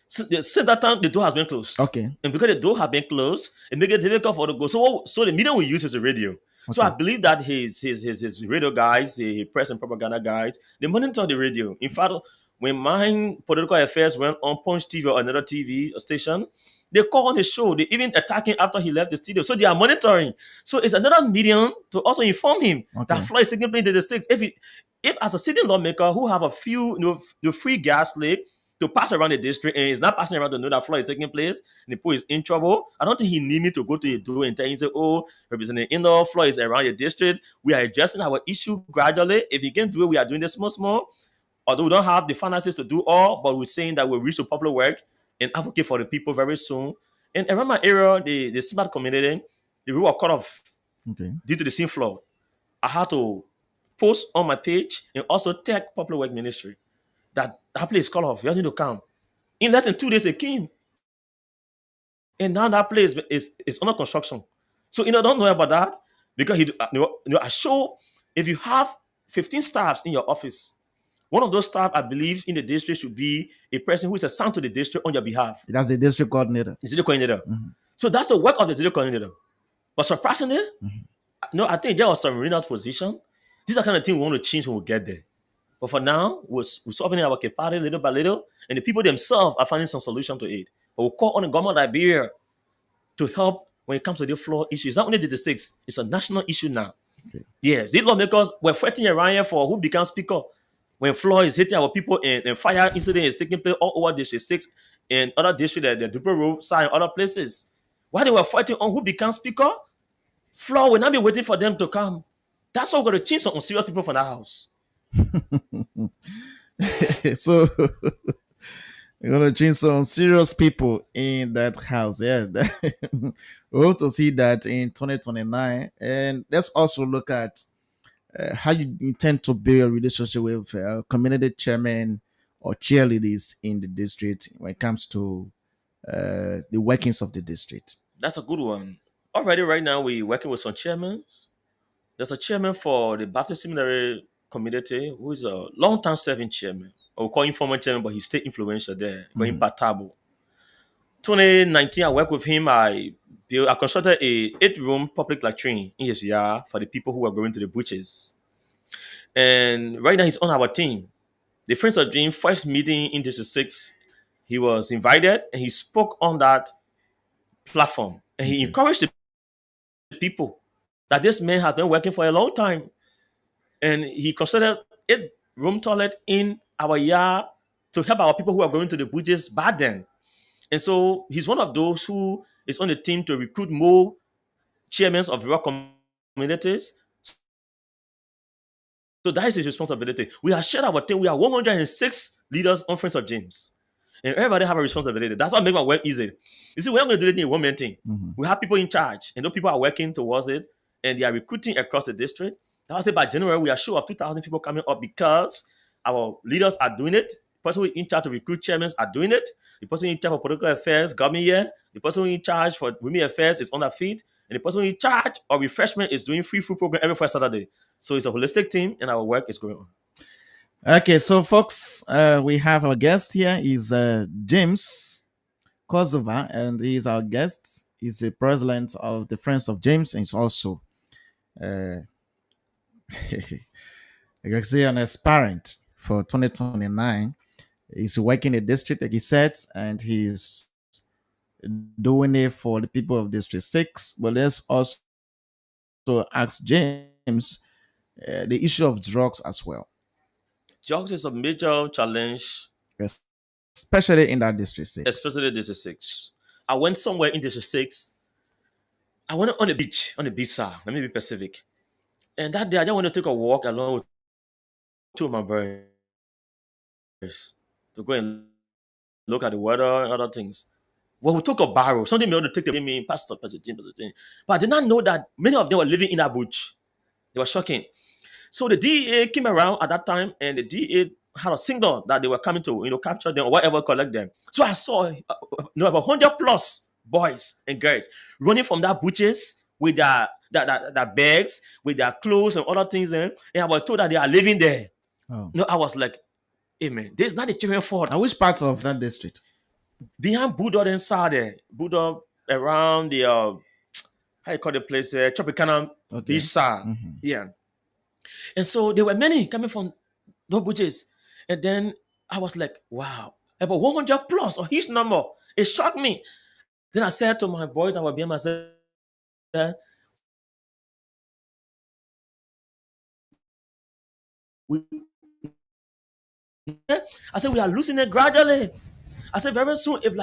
Since that time, the door has been closed. Okay. And because the door has been closed, it makes it difficult for the go. So the medium we use is a radio. So I Okay. believe that his radio guys, the press and propaganda guys, they monitor the radio. In fact, when mine political affairs went on Punch TV or another TV station, they call on the show. They even attack him after he left the studio. So they are monitoring. So it's another medium to also inform him Okay. that Floyd is taking place in the six. If as a sitting lawmaker who have a few the free gas slip to pass around the district and is not passing around to know that Floyd is taking place and the police is in trouble, I don't think he need me to go to the door and tell him, say, oh, Representative Indoor, Floyd is around the district. We are addressing our issue gradually. If he can do it, we are doing this small. Although we don't have the finances to do all, but we're saying that we'll reach the public work and advocate for the people very soon. And around my area, the smart community, the road were cut off Okay. due to the scene flood. I had to post on my page and also tag public work ministry that place is cut off. You need to come. In less than 2 days, it came. And now that place is under construction. So, don't know about that because I show if you have 15 staffs in your office, one of those staff, I believe, in the district should be a person who is assigned to the district on your behalf. That's the district coordinator. The district coordinator. So that's the work of the district coordinator. But surprisingly, no, I think there was some renewed position. These are kind of things we want to change when we get there. But for now, we're solving our capacity little by little, and the people themselves are finding some solution to it. But we'll call on the government of Liberia to help when it comes to the floor issue. It's not only the six, it's a national issue now. Okay. Yes, these lawmakers were fighting around here for who becomes speaker. When floor is hitting our people and fire incident is taking place all over District 6 and other districts, the Duper Road side and other places. While they were fighting on who becomes speaker, floor will not be waiting for them to come. That's why we're going to change some serious people from that house. So we're gonna change some serious people in that house. Yeah. We hope to see that in 2029. And let's also look at how you intend to build a relationship with community chairman or cheerleaders in the district when it comes to the workings of the district. That's a good one. Already right now we're working with some chairmen. There's a chairman for the Baptist Seminary community who is a long-time serving chairman. I will call him former chairman, but he's still influential there. Going Patabo. 2019, I worked with him. I constructed a 8-room public latrine in his yard for the people who were going to the butchers. And right now he's on our team. The Friends of Dream first meeting in District 6, he was invited and he spoke on that platform. And he encouraged the people that this man has been working for a long time. And he constructed 8-room toilet in our yard to help our people who are going to the butchers back then. And so he's one of those who is on the team to recruit more chairmen of rural communities. So that is his responsibility. We have shared our team. We are 106 leaders on Friends of James. And everybody have a responsibility. That's what makes my work easy. You see, we're not going to do it in one man thing. We have people in charge, and those people are working towards it, and they are recruiting across the district. I say by January, we are sure of 2,000 people coming up because our leaders are doing it. The person who is in charge to recruit chairmen are doing it. The person in charge of political affairs got me here. The person in charge for women affairs is on their feet. And the person in charge of refreshment is doing free food program every first Saturday. So it's a holistic team and our work is going on. Okay, so folks, we have our guest here is James Kosovar, and he's our guest. He's the president of the Friends of James, and he's also uh, I can say an aspirant for 2029. He's working in the district, like he said, and he's doing it for the people of District 6. But let's also ask James the issue of drugs as well, Drugs is a major challenge, yes, especially in that District 6. especially District 6. I went somewhere in District 6. I went on the beach side. Let me be specific. And that day, I just want to take a walk along with two of my boys to go and look at the weather and other things. Well, we took a barrow. Something me to take me, Pastor, Pastor Jim, Pastor Jim. But I did not know that many of them were living in that bush. They were shocking. So the DEA came around at that time, and the DEA had a signal that they were coming to, capture them or whatever, collect them. So I saw, about 100 plus boys and girls running from that bushes with their bags, with their clothes and other things. And I was told that they are living there. Oh. No, I was like, hey man, this is not the children's fault. Now, which parts of that district? Behind Bulldog inside there, Bulldog around the how you call the place, Tropicana Beach side. Mm-hmm. Yeah. And so there were many coming from those bushes. And then I was like, wow, about 100 plus, a huge number. It shocked me. Then I said to my boys that were behind myself, I said, we are losing it gradually. I said, very soon, if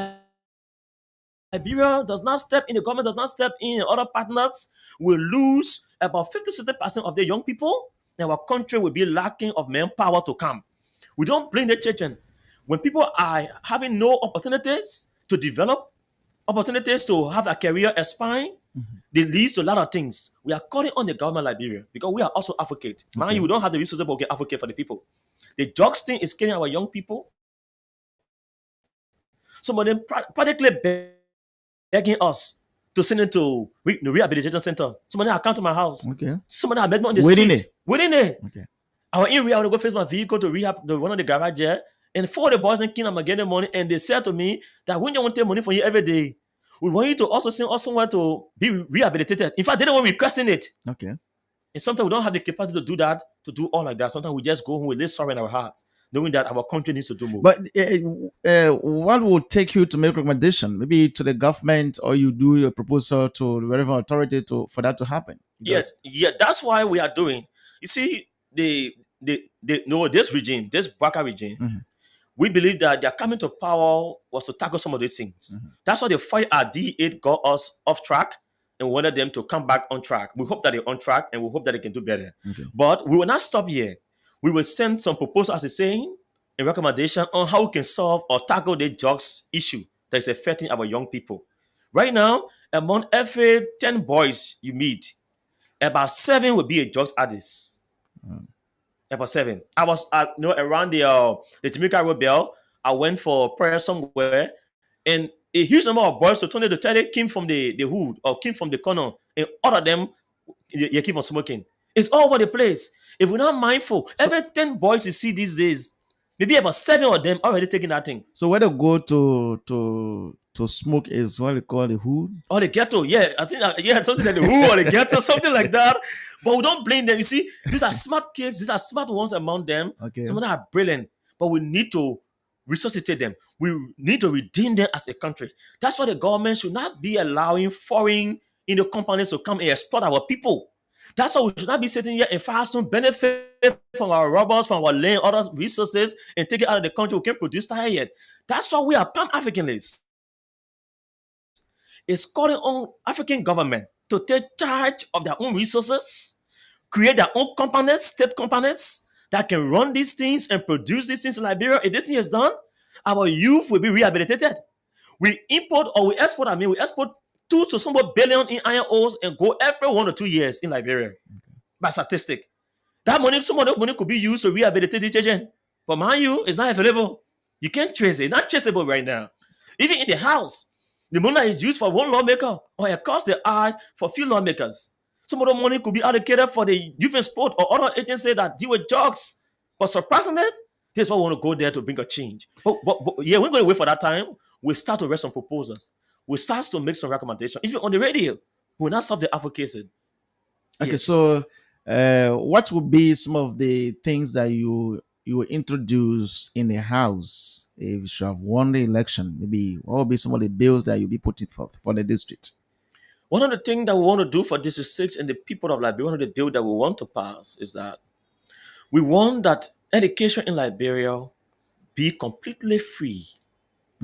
Liberia does not step in, the government does not step in, and other partners will lose about 50-60% of the young people, and our country will be lacking of manpower to come. We don't blame the children. When people are having no opportunities to develop, opportunities to have a career aspiring, they lead to a lot of things. We are calling on the government of Liberia because we are also advocate. Man, we don't have the resources, but we can advocate for the people. The drugs thing is killing our young people. Some of them practically begging us to send them to the rehabilitation center. Some of them are come to my house. Okay. Some of them are met me on the Waiting street. Waiting there. Okay. I was in rehab. I would go face my vehicle to rehab, the one of the garage there. And four of the boys in Kingdom are getting money. And they said to me that we don't want to take money from you every day. We want you to also send us somewhere to be rehabilitated. In fact, they don't want requesting it. Okay. And sometimes we don't have the capacity to do that, to do all like that. Sometimes we just go home with this sorrow in our hearts, knowing that our country needs to do more. But what would take you to make recommendation? Maybe to the government, or you do your proposal to the relevant authority for that to happen? Yes, that's why we are doing. You see, this regime, this Baka regime, we believe that their coming to power was to tackle some of these things. That's why the fight at D8 got us off track and wanted them to come back on track. We hope that they're on track and we hope that they can do better. Okay. But we will not stop here. We will send some proposals, as it's saying, a recommendation on how we can solve or tackle the drugs issue that is affecting our young people. Right now, among every 10 boys you meet, about 7 will be a drugs addict. About 7. I was around the Jamaica Road Bell. I went for prayer somewhere, and a huge number of boys, so 20 to 30, came from the hood or came from the corner, and all of them they keep on smoking. It's all over the place. If we're not mindful, every 10 boys you see these days, maybe about 7 of them already taking that thing. So where they go to smoke is what they call the hood? Or the ghetto, yeah. I think, something like the hood or the ghetto, something like that. But we don't blame them. You see, these are smart kids. These are smart ones among them. Okay. Some of them are brilliant. But we need to resuscitate them. We need to redeem them as a country. That's why the government should not be allowing foreign companies to come and exploit our people. That's why we should not be sitting here and fast to benefit from our robbers, from our land, other resources, and take it out of the country. We can't produce that yet. That's why we are Pan-Africanists. It's calling on African government to take charge of their own resources, create their own companies, state companies that can run these things and produce these things in Liberia. If this thing is done, our youth will be rehabilitated. We export 2 to some billion in iron ores and go every 1 or 2 years in Liberia. By statistic. That money, some of that money could be used to rehabilitate the children. But mind you, it's not available. You can't trace it. It's not traceable right now. Even in the house, the money that is used for one lawmaker or across the eye for few lawmakers. Some of the money could be allocated for the youth and sport or other agencies that deal with drugs. But surprisingly, this is why we want to go there to bring a change. But yeah, we're going to wait for that time. We start to raise some proposals. We start to make some recommendations. Even on the radio, we will not stop the advocacy. Okay, Yes. so what would be some of the things that you will introduce in the house if you should have won the election? Maybe what will be some of the bills that you'll be putting forth for the district? One of the things that we want to do for District 6 and the people of Liberia, one of the bill that we want to pass is that we want that education in Liberia be completely free.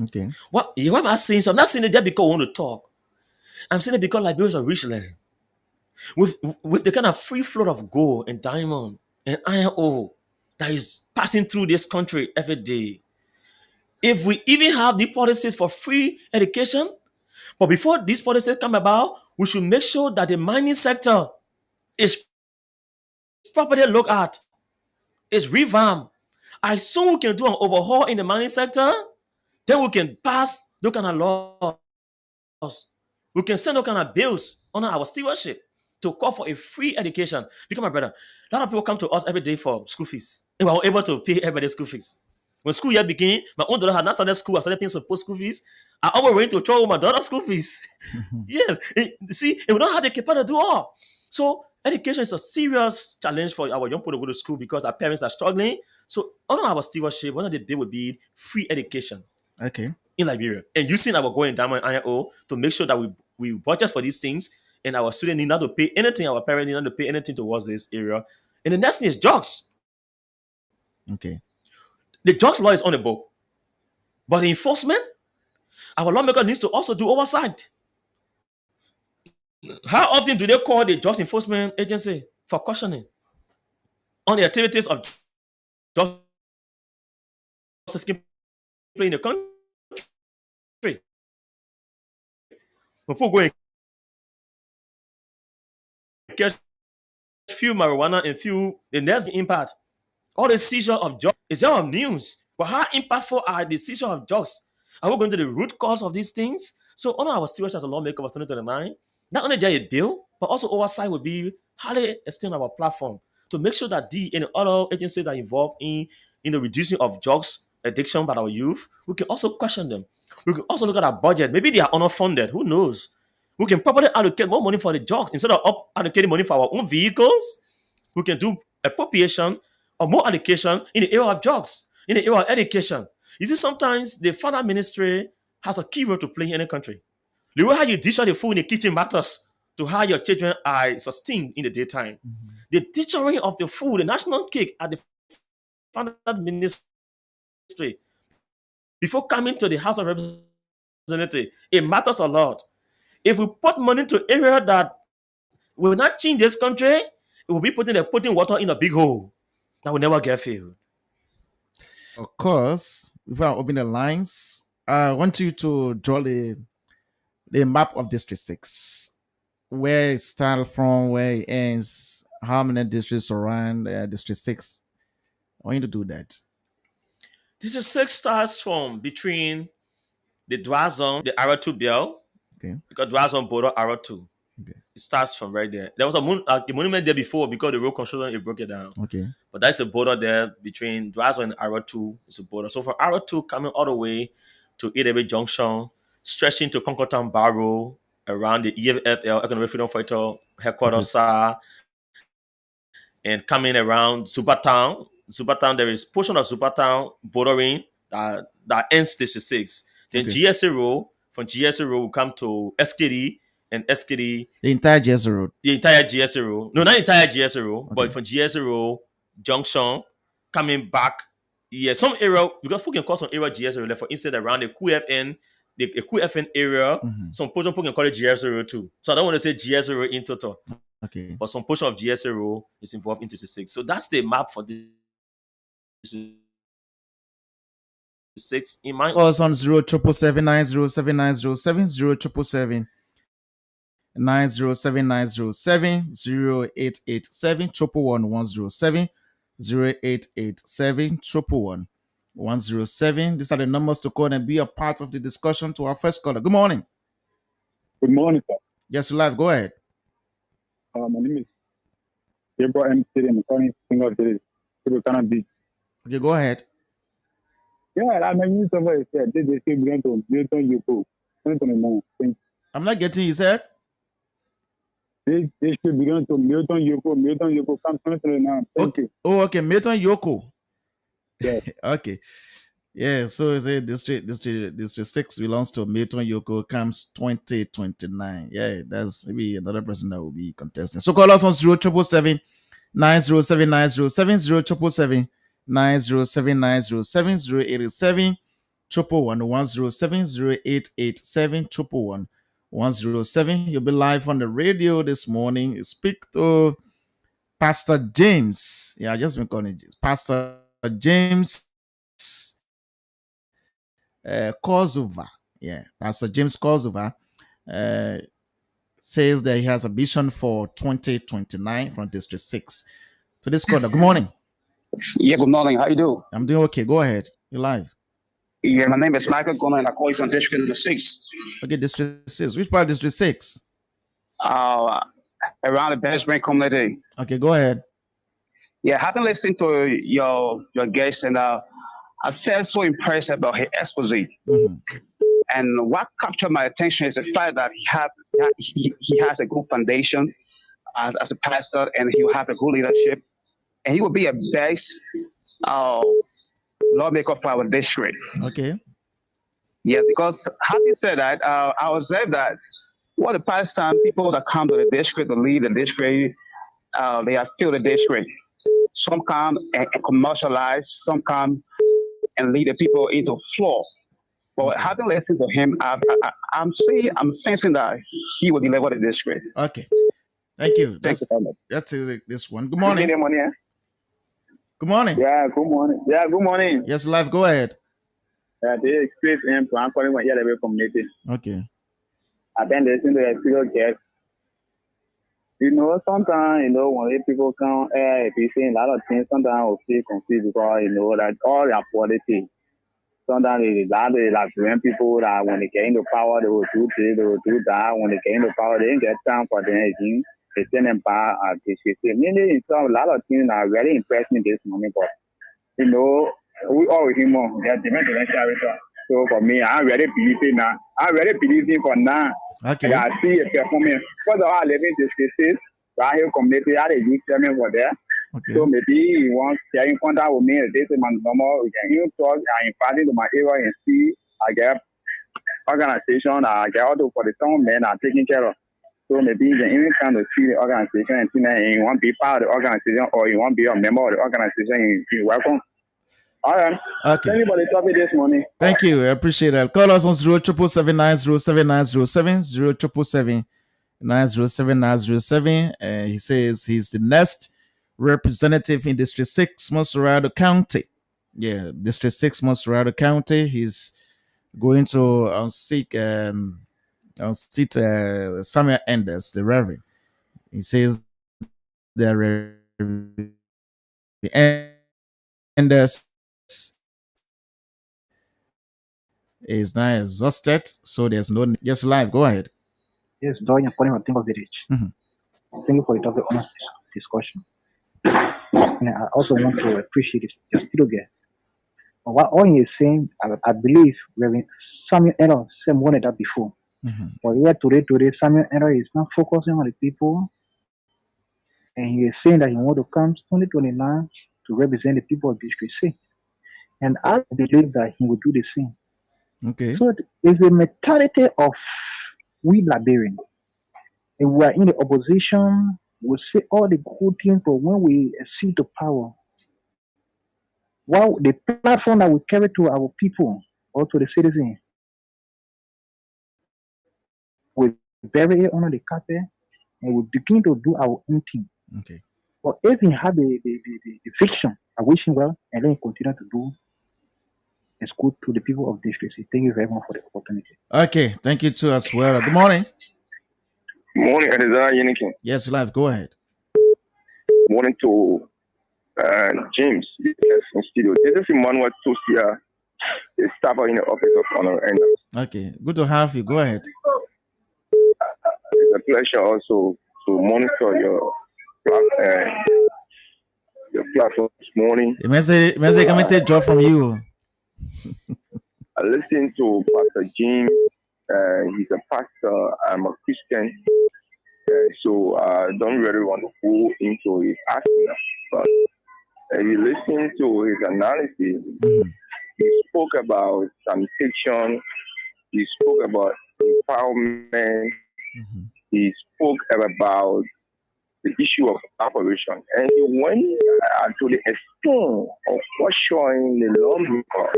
Okay. What am I saying? So I'm not saying it there because we want to talk. I'm saying it because Liberia is a rich land. With the kind of free flow of gold and diamond and iron ore that is passing through this country every day. If we even have the policies for free education, but before these policies come about, we should make sure that the mining sector is properly looked at, is revamped. As soon we can do an overhaul in the mining sector, then we can pass those kind of laws. We can send those kind of bills under our stewardship to call for a free education. Because my brother, a lot of people come to us every day for school fees. And we're able to pay everybody's school fees. When school year began, my own daughter had not started school. I started paying some post school fees. I almost went to throw my daughter's school fees. Yeah, see, and we don't have the capacity to do all. So education is a serious challenge for our young people to go to school because our parents are struggling. So under our stewardship, one of the bill would be free education Okay. in Liberia and using our going diamond IO to make sure that we budget for these things and our students need not to pay anything, our parents need not to pay anything towards this area. And the next thing is drugs. Okay. The drugs law is on the book, but the enforcement, our lawmaker needs to also do oversight. How often do they call the drugs enforcement agency for questioning on the activities of drugs in the country? When people go and catch few marijuana and few, and that's the impact. All the seizure of drugs is just on news. But how impactful are the seizure of drugs? Are we going to the root cause of these things? So on our stewardship as a lawmaker of 2029, not only just a bill, but also oversight will be highly extend our platform to make sure that the and other agencies that are involved in the reducing of drugs addiction by our youth, we can also question them. We can also look at our budget. Maybe they are underfunded. Who knows? We can properly allocate more money for the drugs instead of allocating money for our own vehicles. We can do appropriation or more allocation in the area of drugs, in the area of education. You see, sometimes the father ministry has a key role to play in any country. The way how you dish out the food in the kitchen matters to how your children are sustained in the daytime. The teaching of the food, the national cake at the father ministry, before coming to the House of Representatives, it matters a lot. If we put money to area that will not change this country, it will be putting water in a big hole that will never get filled. Of course, before I open the lines, I want you to draw the map of District 6. Where it starts from, where it ends, how many districts surround District 6. I want you to do that. District 6 starts from between the Dwa zone, the Aratu Bell, Okay. because Dwa zone border Aratu. Okay. It starts from right there. There was a monument there before because the road construction it broke it down. Okay. But that's the border there between Dwa zone and Aratu. It's a border. So from Aratu coming all the way to Idebe Junction, stretching to Concortown Barrow, around the EFL, Economic Freedom Fighter headquarters, and coming around Zubatown. Zubatown, there is portion of Zubatown bordering that ends District 6. Then Okay. GSA Road, from GSA Road, we come to SKD, and SKD, The entire Jezza Road. the entire GSA Road. No, not entire GSA Road, Okay. but from GSA Road, Junction, coming back. Yeah, some area, because we can call some area GSA Road, like for instance, around the QFN, the QFN area, some portion we can call it GSA Road too. So I don't want to say GSA Road in total, Okay. but some portion of GSA Road is involved into the 6. So that's the map for this 6 in my Call us on 0777907907, 0777907907, 0887 11107, 0887 111. 107. These are the numbers to call and be a part of the discussion. To our first caller. Good morning. Good morning, sir. Yes, live. Go ahead. My name is Gabriel M. City. I'm calling single village. Kind of big. Okay, go ahead. Yeah, I'm a new server. This is going to Milton Yoko. 2029. I'm not getting you, sir. This should be going to Milton Yoko. Milton Yoko comes 2029. Thank you. Oh, okay. Milton Yoko. Yeah. Okay. Yeah, so it's a district 6 belongs to Milton Yoko, comes 2029. Yeah, that's maybe another person that will be contesting. So call us on 0777 907 907 0777 907 907 087 111 107 0887 111 107. You'll be live on the radio this morning. Speak to Pastor James. Yeah, I just been calling it Pastor James Korzova. Yeah, Pastor James Korzova says that he has a vision for 2029 from District 6. So this caller, good morning. Yeah, good morning. How you do? I'm doing okay. Go ahead. You're live. Yeah, my name is Michael Gomez and I call you from District 6. Okay, District 6. Which part of District 6? Around the Best Brain community. Okay, go ahead. Yeah, having listened to your guest and I felt so impressed about his expose. Mm-hmm. And what captured my attention is the fact that he has a good foundation as a pastor, and he will have a good leadership, and he will be a best lawmaker for our district. Okay. Yeah, because having said that, I would say that what the past time people that come to the district to lead the district, they have filled the district. Some come and commercialize, some come and lead the people into floor. But having listened to him, I'm sensing that he will deliver the district. Okay. Thank you. Thank you so much. That's this one. Good morning. Good morning. Good morning. Yeah, good morning. Yeah, good morning. Yes, live. Go ahead. This is Chris M. I'm calling from Yellow community. Okay. I've been listening to a single guest. Sometimes, when people come, be saying a lot of things, sometimes I will feel confused because, that all their politics. Sometimes they blame people that when they get into power, they will do this, they will do that. When they get into power, they didn't get time for them again. They send them back. Meaning, a lot of things that really impressed me this morning. But, we all human. They are different character. So for me, I really believe it now. I really believe it for now. Okay. I see a performance. Because I live in this right here community, I use them for there. Okay. So maybe you want to get in contact with me. This is my number. We can even talk and invite to my area and see. I get organization. I get auto for the town men are taking care of. So maybe you can even come to see the organization and see that you want to be part of the organization or you want to be a member of the organization. You're welcome. All right. Okay. Anybody topic this morning? Thank you. I appreciate that. Call us on 0777 907 907 0777 907 907. He says he's the next representative in District 6, Monserrado County. Yeah, District 6, Monserrado County. He's going to unseat Samuel Enders, the Reverend. He says the Reverend Enders is now exhausted, so there's no just live. Go ahead. Yes, Doy, I'm calling from Timber Village. Mm-hmm. Thank you for the topic on discussion. And I also want to appreciate your studio guest. What all he is saying, I believe Samuel Endo said more than that before. Mm-hmm. But here today, Samuel Endo is not focusing on the people, and he is saying that he wants to come 2029 to represent the people of District 6. And I believe that he will do the same. Okay. So it's the mentality of we Liberians. If we are in the opposition, we say all the good things, but when we see the power, the platform that we carry to our people or to the citizens, we bury it under the carpet and we begin to do our own thing. Okay. But if he have the fiction, I wish him well, and then he continue to do it's good to the people of District 6. Thank you very much for the opportunity. Okay, thank you too as well. Good morning. Morning, Adizar Yenikin. Yes, live. Go ahead. Morning to James, yes, in studio. This is Emmanuel Tosia, a staffer in the office of Honor Enders. Okay, good to have you. Go ahead. It's a pleasure also to monitor your platform this morning. The message coming to drop from you. I listened to Pastor Jim. He's a pastor. I'm a Christian. So I don't really want to go into his asking, but you listen to his analysis. He spoke about sanitation. He spoke about empowerment. He spoke about the issue of operation, and he went to the extent of questioning the lawmaker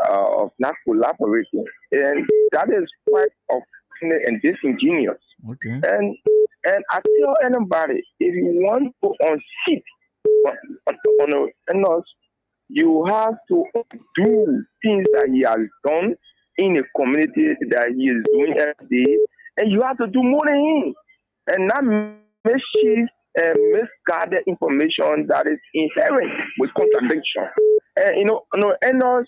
of not collaborating, and that is quite obstinate and disingenuous. Okay. And I tell anybody, if you want to unseat on us, you have to do things that he has done in a community that he is doing every day, and you have to do more than him, and not mischief and misguided information that is inherent with contradiction. And and us,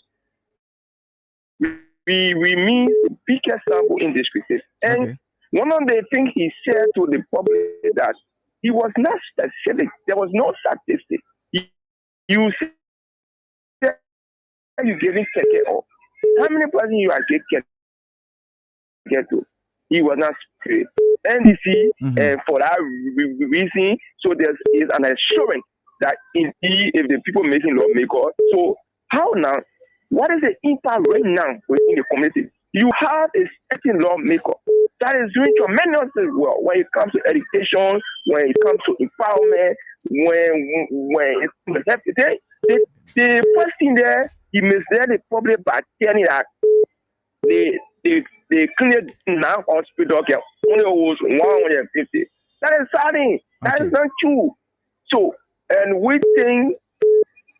we mean the biggest sample in this crisis. And Okay. one of the things he said to the public is that he was not specific. There was no statistic. You said you getting taken off. How many persons you are get to? He was not spirit. NDC, for that reason, so there is an assurance that indeed, if the people making lawmakers, so how now? What is the impact right now within the community? You have a certain lawmaker that is doing tremendously well when it comes to education, when it comes to empowerment, when it comes to everything. The first thing there, he misled the public by telling that the clinic now hospital can only holds 150. That is saddening. That is not true. So, and we think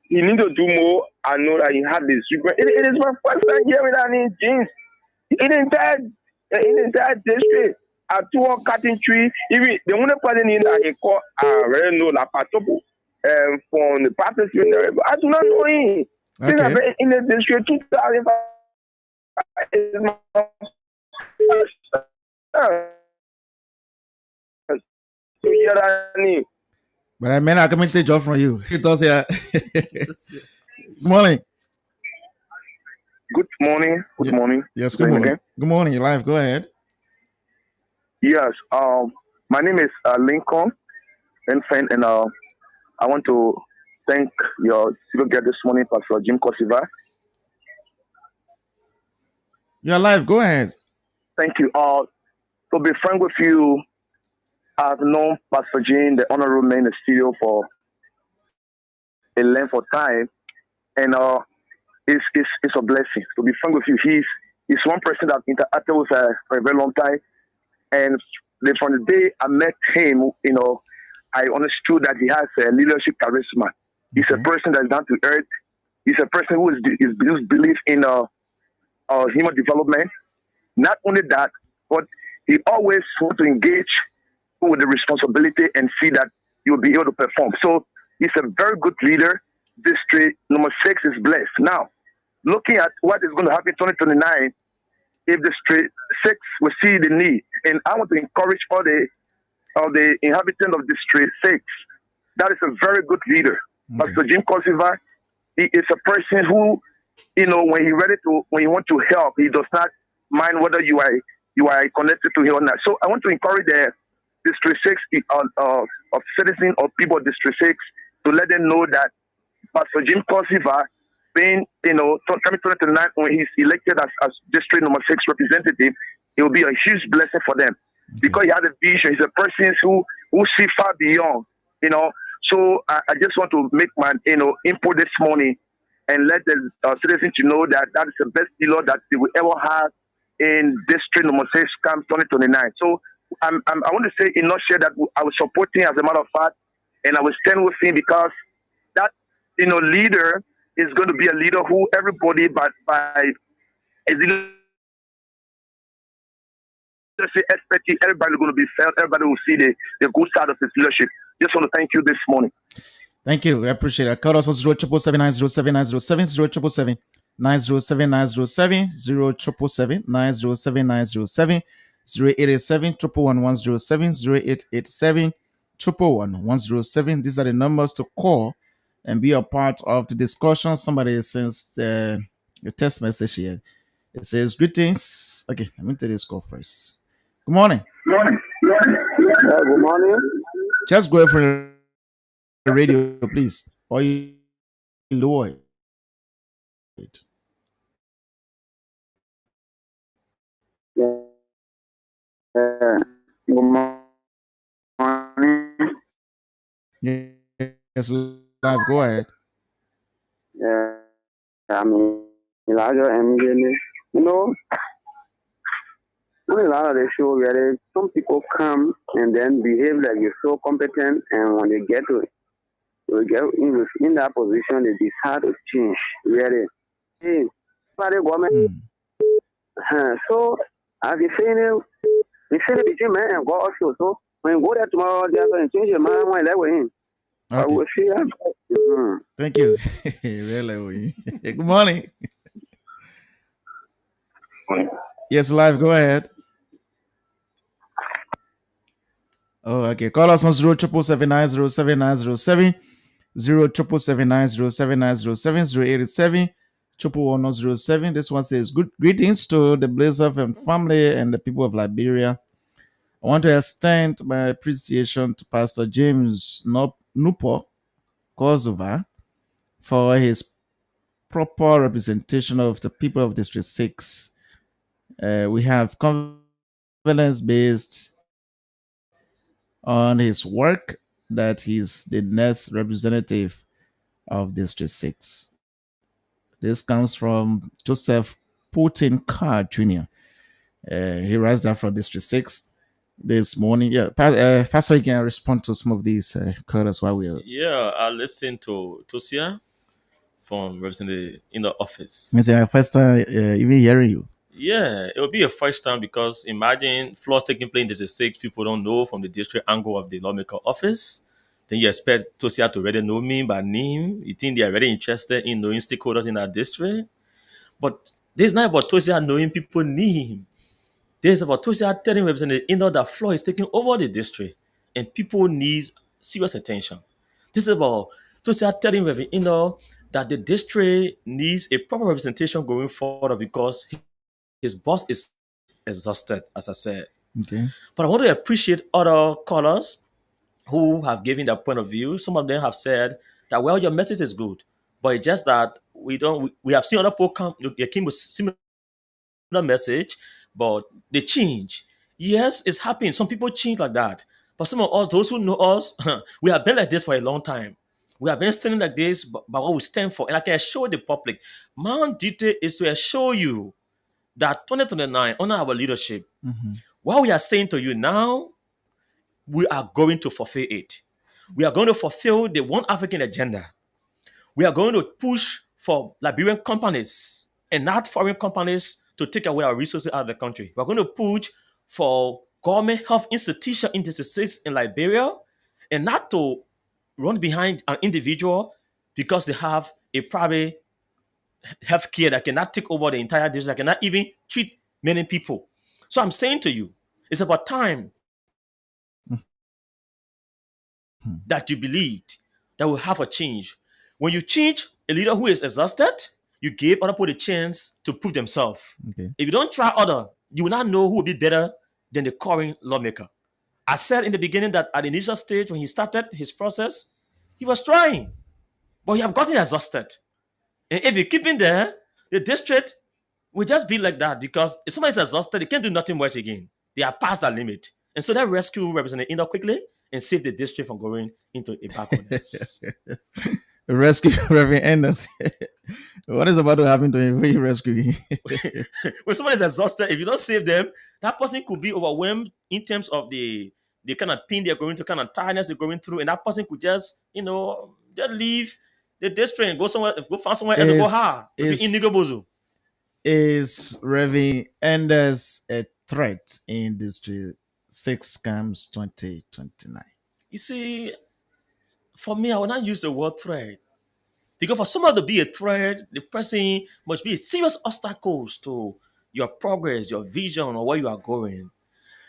he need to do more. I know that he had this secret. It is my first time hearing that in James. In the entire district, at 2 cutting tree, even the only person in that he called, I already know La Patopo from the Baptist University. I do not know him. Since I've been in the district 2005. Is my first time. So hear that name. But I may not come and take job from you. It does, yeah. Good morning. Good morning. Good morning. Yes, good morning. Good morning. You're live. Go ahead. Yes. My name is Lincoln Infant, and I want to thank your civil guest this morning, Pastor Jim Kosiva. You're live. Go ahead. Thank you. To be frank with you, I've known Pastor Jim, the honorable man in the studio, for a length of time, and it's a blessing. To be frank with you, he's one person that I've interacted with for a very long time, and from the day I met him, I understood that he has a leadership charisma. He's a person that's down to earth. He's a person who believes in human development. Not only that, but he always wants to engage with the responsibility and see that he will be able to perform. So he's a very good leader. District number 6 is blessed. Now, looking at what is going to happen in 2029, if District 6 will see the need, and I want to encourage all the inhabitants of District 6, that is a very good leader. Pastor Jim Kosiva, he is a person who, when he wants to help, he does not mind whether you are connected to him or not. So I want to encourage the District 6 of citizens or people of District 6 to let them know that Pastor Jim Kosiva, being, coming 2029 when he's elected as District number 6 representative, it will be a huge blessing for them because he has a vision. He's a person who see far beyond, So I just want to make my, input this morning and let the citizens know that is the best dealer that they will ever have in District number 6 comes 2029. So I want to say in nutshell that I will support him as a matter of fact, and I will stand with him because that leader is going to be a leader who everybody by expertise, everybody is going to be felt, everybody will see the good side of his leadership. Just want to thank you this morning. Thank you. I appreciate it. Call us on 07779079070 077 077 087 088 107 These are the numbers to call and be a part of the discussion. Somebody sends a text message here. It says, greetings. Okay, let me take this call first. Good morning. Good morning. Just go for the radio, please. Or you lower it. Good morning. Yes, live. Go ahead. I'm Elijah MJ. You know, when a lot of the show where some people come and then behave like you're so competent, and when they get in that position, they decide to change. Really, hey, but the government. So as you saying, we say the gym man and go also. So when you go there tomorrow, they're going to change your mind when they go in. I will see. Thank you. Really. Good morning. Yes, live. Go ahead. Oh, okay. Call us on 07779079070 07779079070 087 This one says, good greetings to the Blaze FM family and the people of Liberia. I want to extend my appreciation to Pastor James Nupo Kosovar for his proper representation of the people of District 6. We have confidence based on his work that he's the next representative of District 6. This comes from Joseph Putin Carr Jr. He writes that from District 6 this morning. Yeah, Pastor, you can respond to some of these callers while we are. Yeah, I listened to Tosia from representing in the office. It's my first time even hearing you. Yeah, it will be a first time because imagine flaws taking place in District 6, people don't know from the district angle of the lawmaker office. Then you expect Tosia to already know me by name. You think they are very interested in knowing stakeholders in our district. But this is not about Tosia knowing people name. This is about Tosia telling representative that flaw is taking over the district and people need serious attention. This is about Tosia telling representative that the district needs a proper representation going forward because his boss is exhausted, as I said. Okay. But I want to appreciate other callers who have given their point of view. Some of them have said that, well, your message is good, but it's just that we have seen other people come, they came with similar message, but they change. Yes, it's happening. Some people change like that. But some of us, those who know us, we have been like this for a long time. We have been standing like this by what we stand for. And I can assure the public, my duty is to assure you that 2029, under our leadership, what we are saying to you now, we are going to fulfill it. We are going to fulfill the One African agenda. We are going to push for Liberian companies and not foreign companies to take away our resources out of the country. We are going to push for government health institution in the states in Liberia and not to run behind an individual because they have a private healthcare that cannot take over the entire district, that cannot even treat many people. So I'm saying to you, it's about time that you believed that will have a change. When you change a leader who is exhausted, you give other people the chance to prove themselves. Okay. If you don't try other, you will not know who will be better than the current lawmaker. I said in the beginning that at the initial stage when he started his process, he was trying, but he have gotten exhausted. And if you keep him there, the district will just be like that because if somebody's exhausted, they can't do nothing much again. They are past that limit. And so that rescue Representative Indo quickly and save the district from going into a backwardness. Rescue Reverend Enders. What is about to happen to him when you rescue him? When someone is exhausted, if you don't save them, that person could be overwhelmed in terms of the kind of pain they're going through, kind of tiredness they're going through, and that person could just, just leave the district and go somewhere, go find somewhere else to go hard. Is Reverend Enders a threat in District 6 camps 2029? You see, for me, I will not use the word threat. Because for someone to be a threat, the person must be a serious obstacles to your progress, your vision, or where you are going.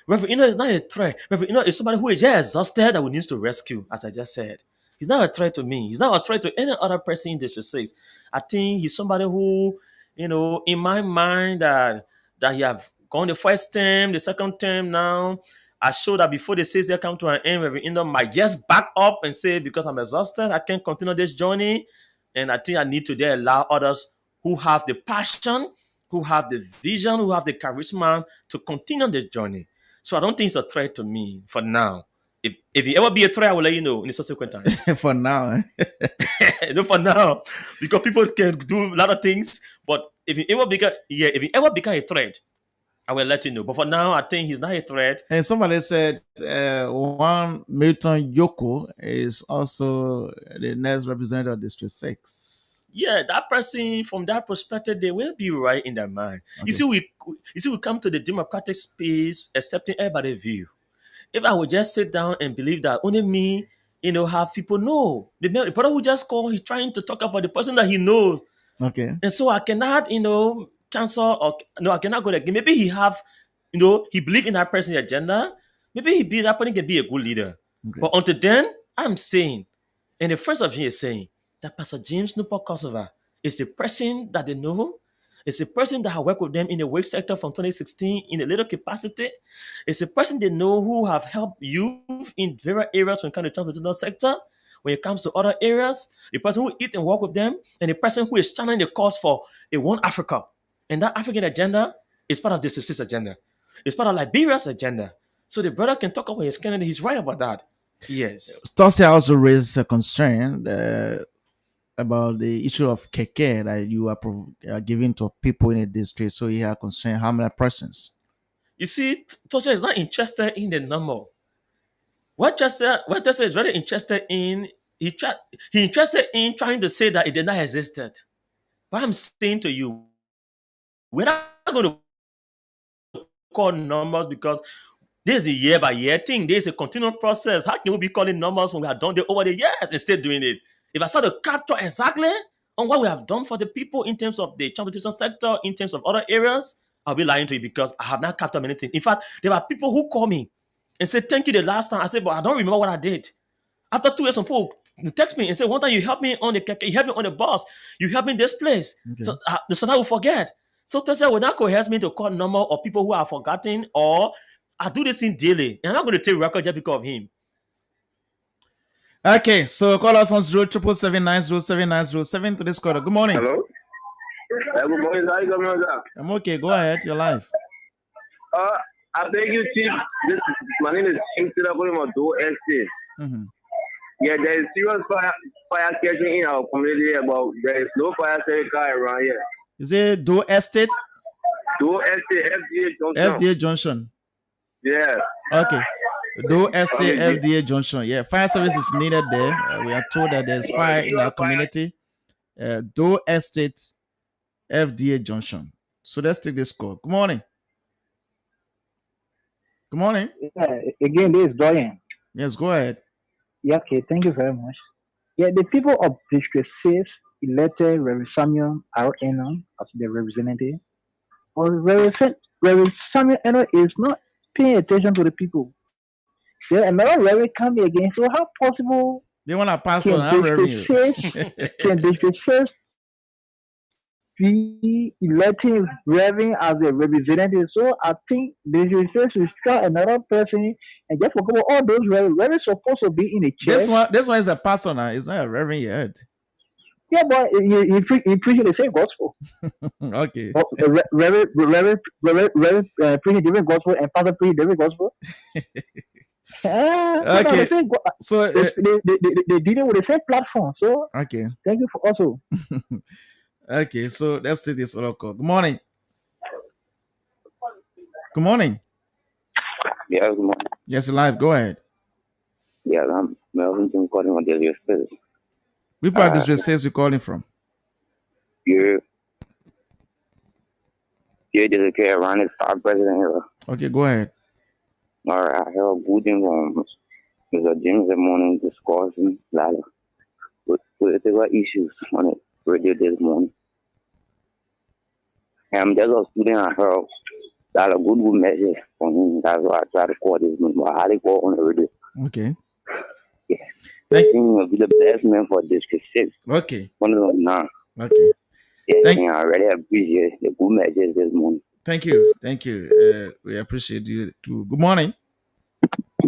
Reverend Enoch is not a threat. Reverend Enoch is somebody who is just exhausted that we need to rescue, as I just said. He's not a threat to me. He's not a threat to any other person in District 6. I think he's somebody who, in my mind, that he have gone the first term, the second term now. I show that before the 6 year come to an end, Reverend Enoch might just back up and say, because I'm exhausted, I can't continue this journey. And I think I need to then allow others who have the passion, who have the vision, who have the charisma to continue this journey. So I don't think it's a threat to me for now. If it ever be a threat, I will let you know in the subsequent time. For now. No, for now, because people can do a lot of things. But if it ever become a threat, I will let you know. But for now, I think he's not a threat. And somebody said one Milton Yoko is also the next representative of District 6. Yeah, that person, from that perspective, they will be right in their mind. Okay. We come to the democratic space accepting everybody's view. If I would just sit down and believe that only me, have people know. The brother who just called, he's trying to talk about the person that he knows. Okay. And so I cannot, cancel or no, I cannot go there. Maybe he have, he believe in that person's agenda. Maybe that person can be a good leader. Okay. But until then, I'm saying, and the first of you is saying that Pastor James Newport Kosovo is the person that they know. It's a person that I worked with them in the work sector from 2016 in a little capacity. It's a person they know who have helped youth in various areas when it comes to the transportation sector. When it comes to other areas, the person who eat and work with them, and the person who is channeling the cause for a One Africa. And that African agenda is part of the success agenda. It's part of Liberia's agenda. So the brother can talk about his candidate. He's right about that. Yes. Stossi also raised a concern about the issue of keke that you are giving to people in a district. So he had concern how many persons. You see, Tosia is not interested in the number. What Tosia is very interested in, he interested in trying to say that it did not existed. But I'm saying to you, we're not going to call numbers because this is a year by year thing. This is a continual process. How can we be calling numbers when we have done it over the years and still doing it? If I start to capture exactly on what we have done for the people in terms of the transportation sector, in terms of other areas, I'll be lying to you because I have not captured many things. In fact, there are people who call me and say, thank you the last time. I said, but I don't remember what I did. After 2 years, some people text me and say, one time you helped me on the keke, you helped me on the bus, you helped me in this place. Okay. So I will forget. So Tosia will not coerce me to call number of people who are forgotten, or I do this thing daily. And I'm not going to take record just because of him. Okay, so call us on 0777907907907 to this quarter. Good morning. Hello? Good morning. How you doing, sir? I'm okay. Go ahead. You're live. I beg you, Chief. My name is Chief Tilakulima Do Estate. Mm-hmm. Yeah, there is serious fire catching in our community, but there is no fire service car around here. Is it Do Estate? Do Estate, FDA Junction. FDA Junction. Yeah. Okay. Do Estate, Okay. FDA Junction. Yeah, fire service is needed there. We are told that there's fire in our community. Do Estate, FDA Junction. So let's take this call. Good morning. Good morning. Yeah, again, this is Dorian. Yes, go ahead. Yeah, okay, thank you very much. Yeah, the people of District 6 elected Reverend Samuel R. Eno as the representative. Or Reverend Samuel Eno is not paying attention to the people. Yeah, another Reverend coming again. So how possible They want to pass on our revenue. can District 6 be electing Reverend as a representative? So I think District 6 should start another person and just forget about all those Reverend supposed to be in the church. This one is a pastor now. It's not a reverend yet. Yeah, but he preaching the same gospel. Okay. Reverend preaching different gospel and pastor preaching different gospel. Okay. So they dealing with the same platform. So okay. thank you for also. Okay, so let's take this other call. Good morning. Good morning. Yeah, good morning. Yes, live. Go ahead. Yeah, I'm Melvin Jim calling on Daily Affairs. Which part of District 6 you calling from? Yeah, there's a around the star president here. Okay, go ahead. All right, I have good informs. Mr. James this morning discussing a lot of political issues on the radio this morning. I'm just a student. I heard that a good message from him. That's why I try to call this man. But how they call on the radio? Okay. Yeah. Thank I think he'll be the best man for District 6. Okay. One of them now. Okay. Yeah, I really appreciate the good message this morning. Thank you. Thank you. We appreciate you too. Good morning.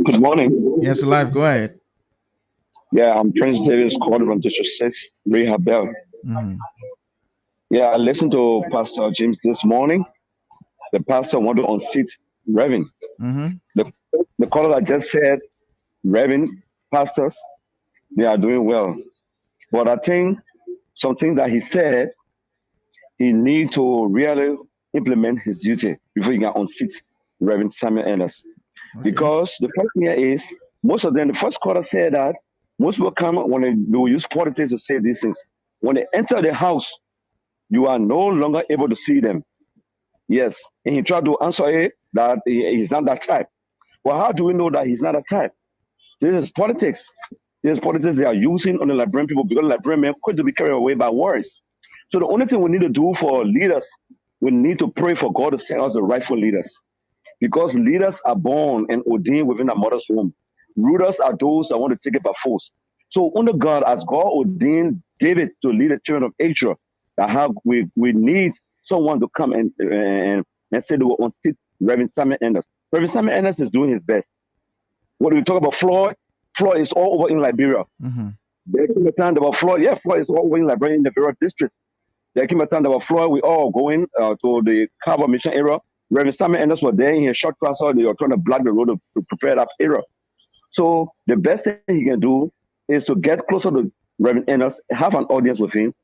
Good morning. Yes, live. Go ahead. Yeah, I'm Prince Davis calling from District 6, Rehab Bell. Mm-hmm. Yeah, I listened to Pastor James this morning. The pastor wanted to unseat Reverend. Mm-hmm. The caller that just said, Reverend pastors, they are doing well. But I think something that he said, he need to really implement his duty before he can unseat Reverend Samuel Ennis. Okay. Because the problem here is, most of them, the first caller said that most people come when they will use politics to say these things. When they enter the house, you are no longer able to see them. Yes. And he tried to answer it that he's not that type. Well, how do we know that he's not a type? This is politics. This is politics they are using on the Liberian people because Liberian men quick to be carried away by words. So the only thing we need to do for leaders, we need to pray for God to send us the rightful leaders. Because leaders are born and ordained within a mother's womb. Rulers are those that want to take it by force. So under God, as God ordained David to lead the children of Israel, that how we need someone to come and say they will unseat Reverend Samuel Ennis. Reverend Samuel Ennis is doing his best. When we talk about Floyd, Floyd is all over in Liberia. Mm-hmm. There came a time about Floyd. Yes, Floyd is all over in Liberia in the Liberia district. There came a time about Floyd. We all going to the Carver Mission area. Reverend Samuel Ennis were there in a short class. They were trying to block the road to prepare that area. So the best thing he can do is to get closer to Reverend Ennis, have an audience with him,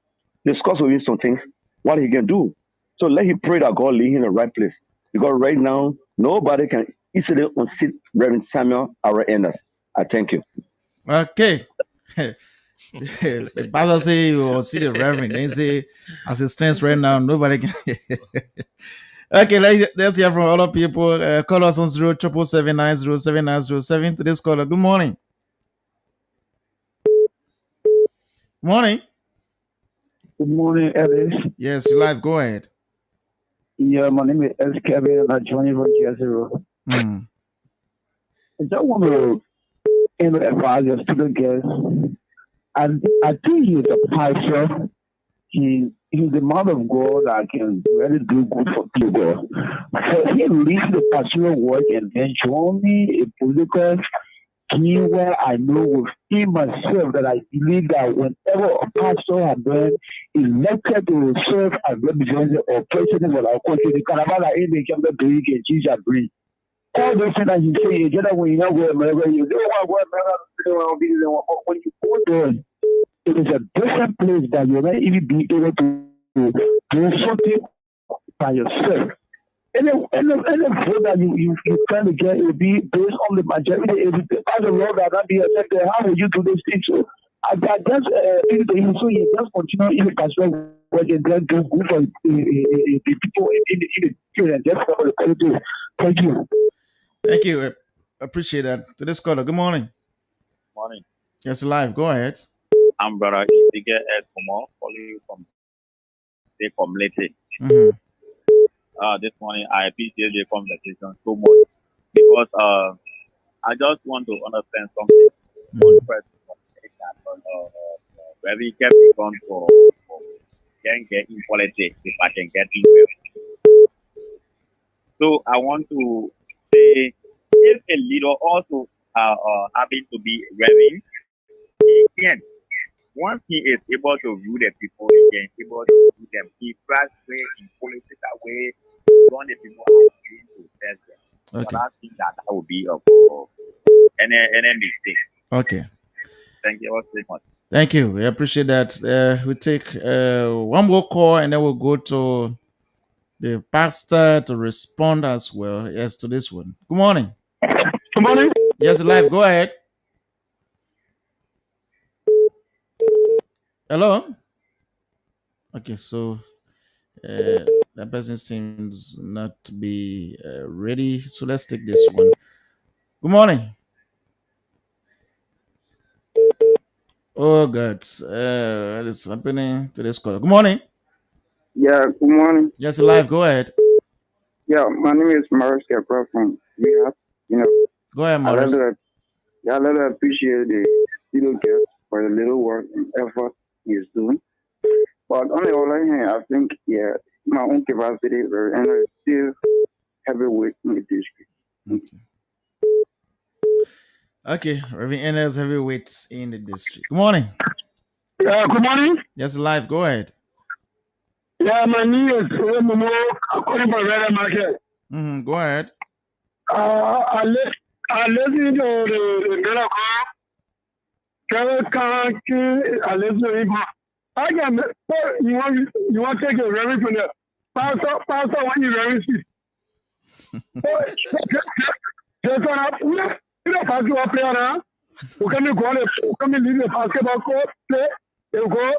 discuss with him some things, what he can do. So let him pray that God lead him in the right place. Because right now, nobody can easily unseat Reverend Samuel Ennis. I thank you. Okay. The pastor say you will see the Reverend. They say, as it stands right now, nobody can. Okay, let's hear from other people. Call us on 077790790 to this caller. Good morning. Morning. Good morning, Ellis. Yes, you live. Go ahead. Yeah, my name is S. Kevin, and I join you from Jersey. Mm. I just want to advise your student guest. I think he's a pastor. He's the man of God that can really do good for people. So he leaves the pastoral work and then join me a political team where I know within myself that I believe that whenever a pastor has been elected to serve as representative or president of our country, the Canada in the Campbell Greek and Jesus Green. All those things that you say, you get when you know where you do when you go there, it is a different place that you're not even be able to do something by yourself. Any vote that you trying to get will be based on the majority. If as a law that be affected, how will you do those things? So I just so you just continue in the pastoral work and then do good for the people in the children. That's what the politics. Thank you. Thank you. Appreciate that. To this caller. Good morning. Morning. Yes, live. Go ahead. I'm brother Idige Kumo, calling you from the community. Mm-hmm. This morning I appreciate the conversation so much because I just want to understand something. One person where we kept on for getting in politics if I can get in well. So I want to say if a leader also happen to be reverend, he can. Once he is able to rule the people, he can able to rule them. He tries way in political way, run the people are going to test them. Okay. So I think that would be any mistake. Okay. Thank you all so much. Thank you. We appreciate that. We take one more call and then we'll go to the pastor to respond as well. Yes, to this one. Good morning. Good morning. Yes, live. Go ahead. Hello? Okay, so that person seems not to be ready. So let's take this one. Good morning. Oh God, what is happening to this call? Good morning. Yeah, good morning. Yes, live. Go ahead. Yeah, my name is Maurice Capra from Riyadh. You know, Go ahead, I Morris. really appreciate the little guest for the little work and effort he's doing. But on the other hand, I think, yeah, my own capacity is very, and I still heavyweight in the district. Okay, Reverend Enes heavyweights in the district. Good morning. Yeah, good morning. Yes, live. Go ahead. Yeah, my name is Momo, according to Red Market. Go ahead. I listen to the Gala I listen to him. I can, you want to take a reverend from the pastor when you reverend just on up, you know, basketball player now. Who can you go on? Who can you leave the basketball court, play, you go,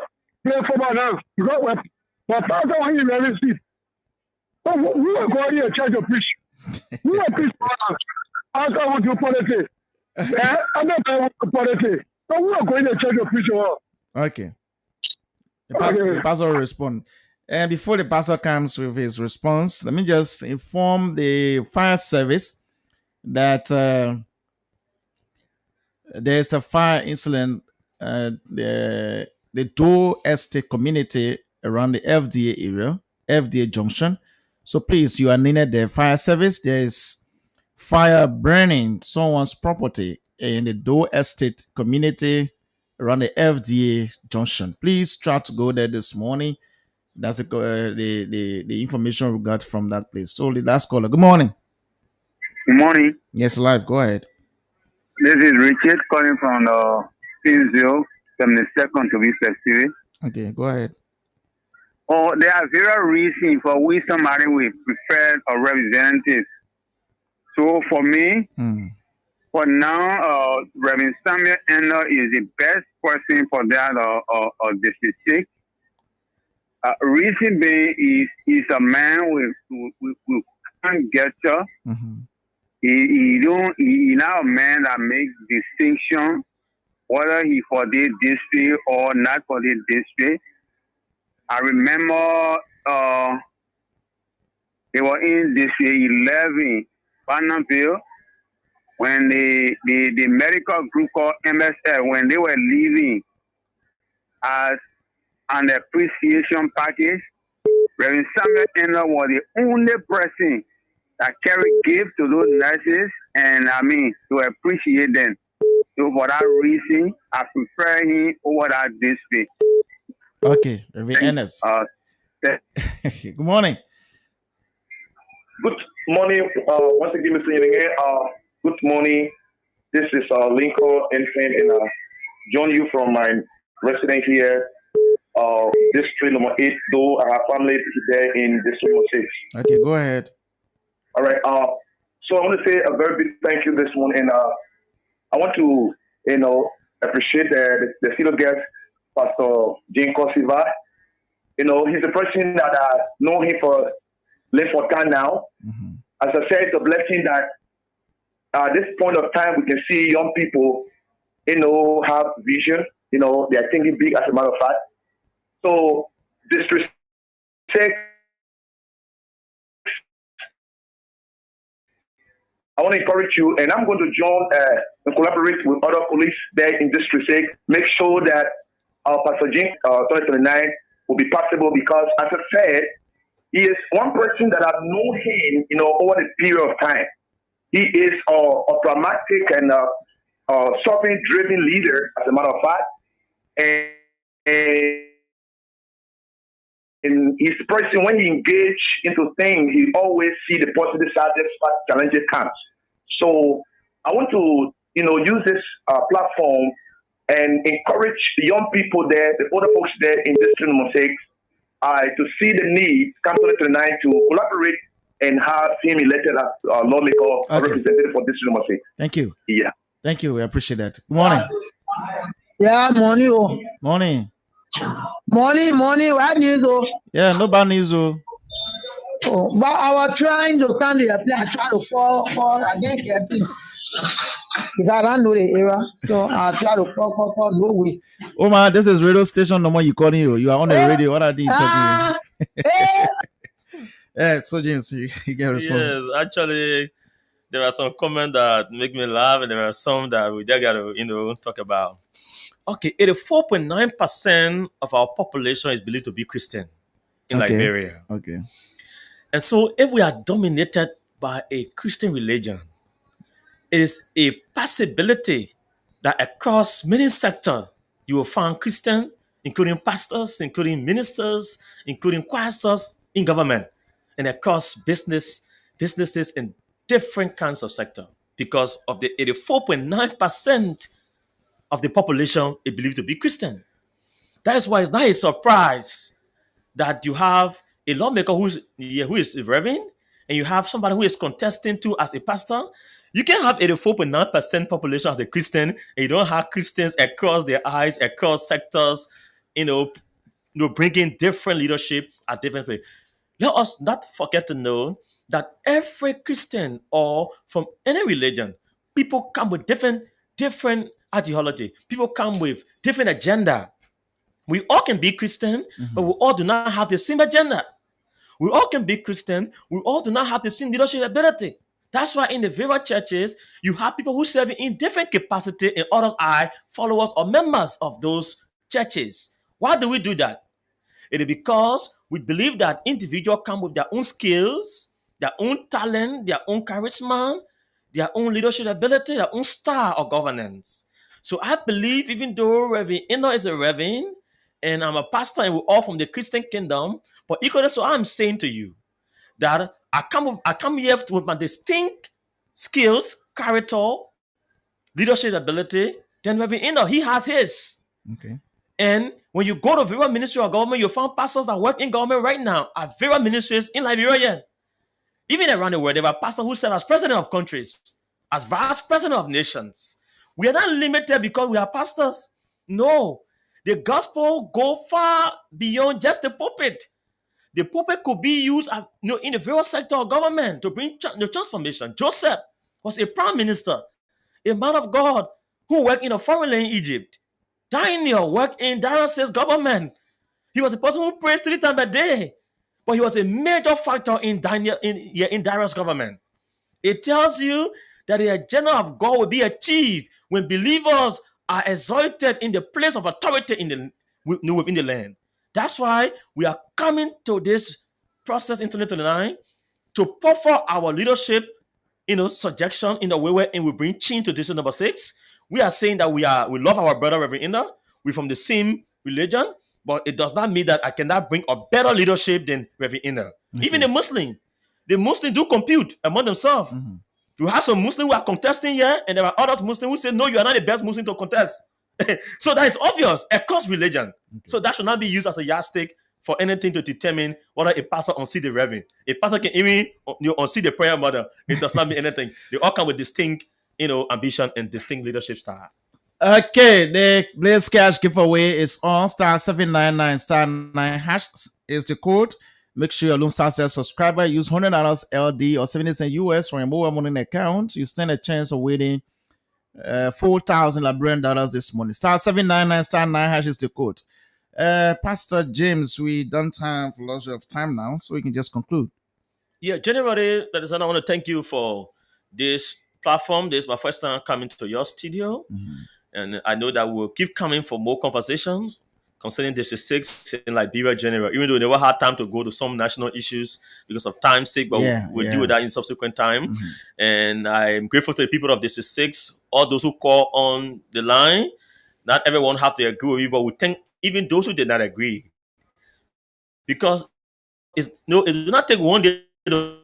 play football now. You go, but pastor when you reverend so we are going to church of preach. We are preach for us. Pastor want to politics. I'm not going to politics. So we are going to church of preach. Okay. The pastor will respond. And before the pastor comes with his response, let me just inform the fire service that there's a fire incident the Doe Estate community around the FDA area, FDA junction. So please, you are needed the fire service. There is fire burning someone's property in the Doe Estate community around the FDA junction. Please try to go there this morning. That's the information we got from that place. So the last caller. Good morning. Good morning. Yes, live. Go ahead. This is Richard calling from the Pinzio, 72nd to be specific. Okay, go ahead. Oh, there are various reasons for which somebody will prefer a representative. So for me, for now, Reverend Samuel Endo is the best person for that district 6. Reason being is a man with can't get her. He not a man that makes distinction whether he for this district or not for this district. I remember they were in District 11, Barnumville, when the medical group called MSF, when they were leaving as an appreciation package, Reverend Samuel Ender was the only person that carried gifts to those nurses, and I mean, to appreciate them. So for that reason, I prefer him over that district. Okay, Reverend Ernest. Good morning. Good morning. Once again, Mr. Yenenge. Good morning. This is Lincoln Infant, and join you from my residence here, district number 8, though I have family there in district number 6. Okay, go ahead. All right. So I want to say a very big thank you this morning. And I want to, appreciate the senior guest, Pastor Jane Kosiva. He's a person that I know him for less for time now. As I said, it's a blessing that at this point of time we can see young people, have vision. They are thinking big, as a matter of fact. So District 6, I want to encourage you, and I'm going to join and collaborate with other police there in District 6. Make sure that Pastor Jim 2029 will be possible, because, as I said, he is one person that I've known him, over the period of time. He is a pragmatic and serving-driven leader, as a matter of fact. And he's the person, when he engages into things, he always see the positive side despite challenges comes. So I want to, use this platform and encourage the young people there, the older folks there in District number 6, to see the need, come to 2029, to collaborate and have him elected as lawmaker or representative for District number 6. Thank you. Yeah. Thank you. We appreciate that. Good morning. Yeah, morning. Morning. Morning. What news? Yeah, no bad news. But I was trying to come to your place, try to fall against your team. because I don't know the area, so I try to call no way. Oh man, this is radio station number you calling you. You are on the radio. What are they talking? Ah, eh, Yeah, so James, you can respond. Yes, actually, there are some comments that make me laugh, and there are some that we just got to, talk about. Okay, 84.9% of our population is believed to be Christian in Okay. Liberia. Okay. And so, if we are dominated by a Christian religion, it is a possibility that across many sectors you will find Christians, including pastors, including ministers, including choristers in government, and across businesses in different kinds of sector. Because of the 84.9% of the population is believed to be Christian. That is why it's not a surprise that you have a lawmaker who is a reverend, and you have somebody who is contesting to as a pastor. You can have 84.9% population as a Christian, and you don't have Christians across their eyes, across sectors, bringing different leadership at different places. Let us not forget to know that every Christian or from any religion, people come with different ideology. People come with different agenda. We all can be Christian, but we all do not have the same agenda. We all can be Christian. We all do not have the same leadership ability. That's why in the various churches, you have people who serve in different capacity in others are followers or members of those churches. Why do we do that? It is because we believe that individuals come with their own skills, their own talent, their own charisma, their own leadership ability, their own style of governance. So I believe even though Reverend Eno is a reverend, and I'm a pastor and we're all from the Christian kingdom, but equally so I'm saying to you that I come here with my distinct skills, character, leadership ability. Then Reverend Eno, he has his. Okay. And when you go to various ministry of government, you find pastors that work in government right now at various ministries in Liberia. Even around the world, there are pastors who serve as president of countries, as vice president of nations. We are not limited because we are pastors. No. The gospel go far beyond just the pulpit. The pulpit could be used in the various sector of government to bring the transformation. Joseph was a prime minister, a man of God who worked in a foreign land in Egypt. Daniel worked in Darius' government. He was a person who prays 3 times a day, but he was a major factor in Darius' government. It tells you that the agenda of God will be achieved when believers are exalted in the place of authority within the land. That's why we are coming to this process in 2029 to proffer our leadership, subjection in the way wherein we bring change to district number 6. We are saying that we love our brother Reverend Ina. We're from the same religion, but it does not mean that I cannot bring a better leadership than Reverend Ina. Okay. Even the Muslim do compute among themselves. Mm-hmm. You have some Muslims who are contesting here, and there are others Muslims who say, no, you are not the best Muslim to contest. So that is obvious across religion. Okay. So that should not be used as a yardstick for anything to determine whether a pastor unsee the reverend. A pastor can even unsee the prayer mother. It does not mean anything. They all come with distinct, ambition and distinct leadership style. Okay, the Blaze Cash giveaway is on *799 *9# is the code. Make sure your Lone Star Cells subscriber use $100 LD or 70 cents US from your mobile money account. You stand a chance of winning 4,000 Liberian dollars this morning. *799 *9# is the code. Pastor James, we don't have a lot of time now, so we can just conclude. Yeah, generally, I want to thank you for this platform. This is my first time coming to your studio. Mm-hmm. And I know that we'll keep coming for more conversations concerning District 6 in Liberia General, even though we never had time to go to some national issues because of time's sake, but we'll deal with that in subsequent time. Mm-hmm. And I'm grateful to the people of District 6, all those who call on the line. Not everyone have to agree with you, but we thank even those who did not agree. Because it does not take one day to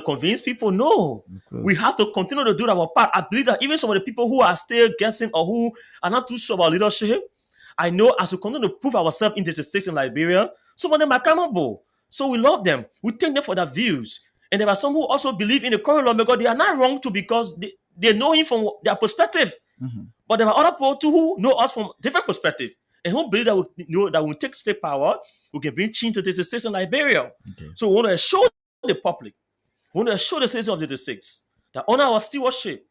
convince people. No, we have to continue to do our part. I believe that even some of the people who are still guessing or who are not too sure about leadership, I know as we continue to prove ourselves in the state in Liberia, some of them are accountable. So we love them. We thank them for their views. And there are some who also believe in the current lawmaker. They are not wrong too because they know him from their perspective. Mm-hmm. But there are other people too who know us from different perspective and who believe that we take state power, we can bring change to the state in Liberia. Okay. So we want to show the public, we want to show the citizens of the 6 that honor our stewardship.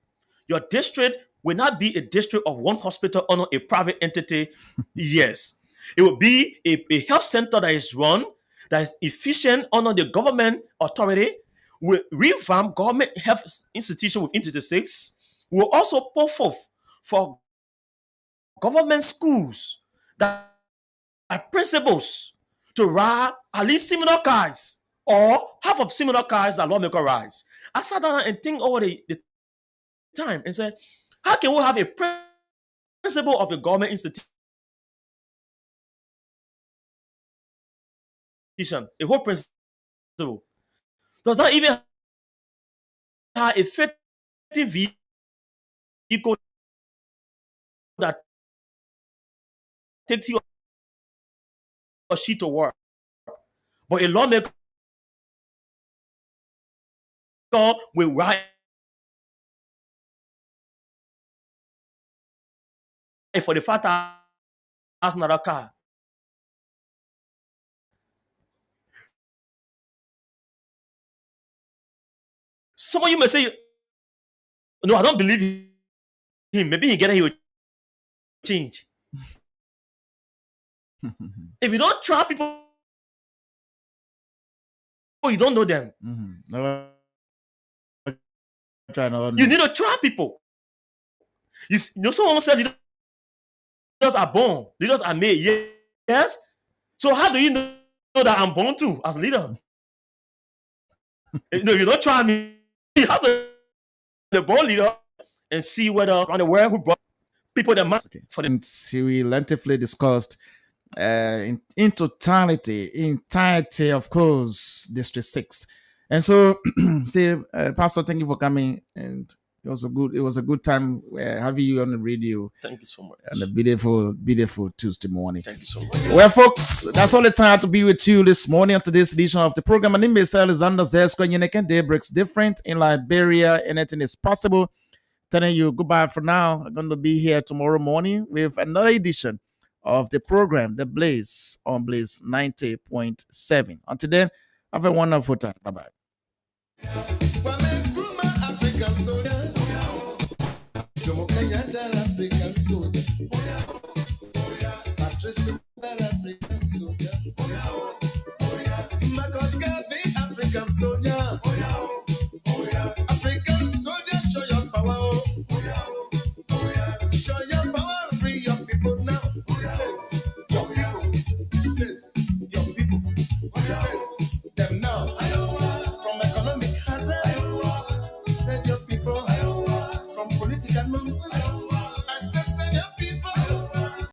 your district will not be a district of one hospital under a private entity. Yes. It will be a health center that is run, that is efficient under the government authority. We'll revamp government health institution within 26. We'll also put forth for government schools that are principals to ride at least similar cars or half of similar cars that lawmaker rides. I sat down and think over the time and said, how can we have a principal of a government institution, a whole principal, does not even have a effective vehicle that takes you or she to work, but a lawmaker will ride for the $5,000 car. Some of you may say, no, I don't believe him. Maybe he will change. If you don't try people, you don't know them. No, you need to try people. You know, someone said leaders are born, leaders are made. Yes. So how do you know that I'm born too as a leader? If you don't try me, you have the born leader and see whether around the world who brought people that matter for them. We lengthily discussed in totality, entirety, of course, District 6. And so, Pastor, thank you for coming. And it was a good time having you on the radio. Thank you so much. And a beautiful Tuesday morning. Thank you so much. Well, folks, that's all the time to be with you this morning on today's edition of the program. My name is Alexander Zesko. Day breaks different in Liberia. Anything is possible. Telling you goodbye for now. I'm going to be here tomorrow morning with another edition of the program, The Blaze, on Blaze 90.7. Until then, have a wonderful time. Bye-bye. African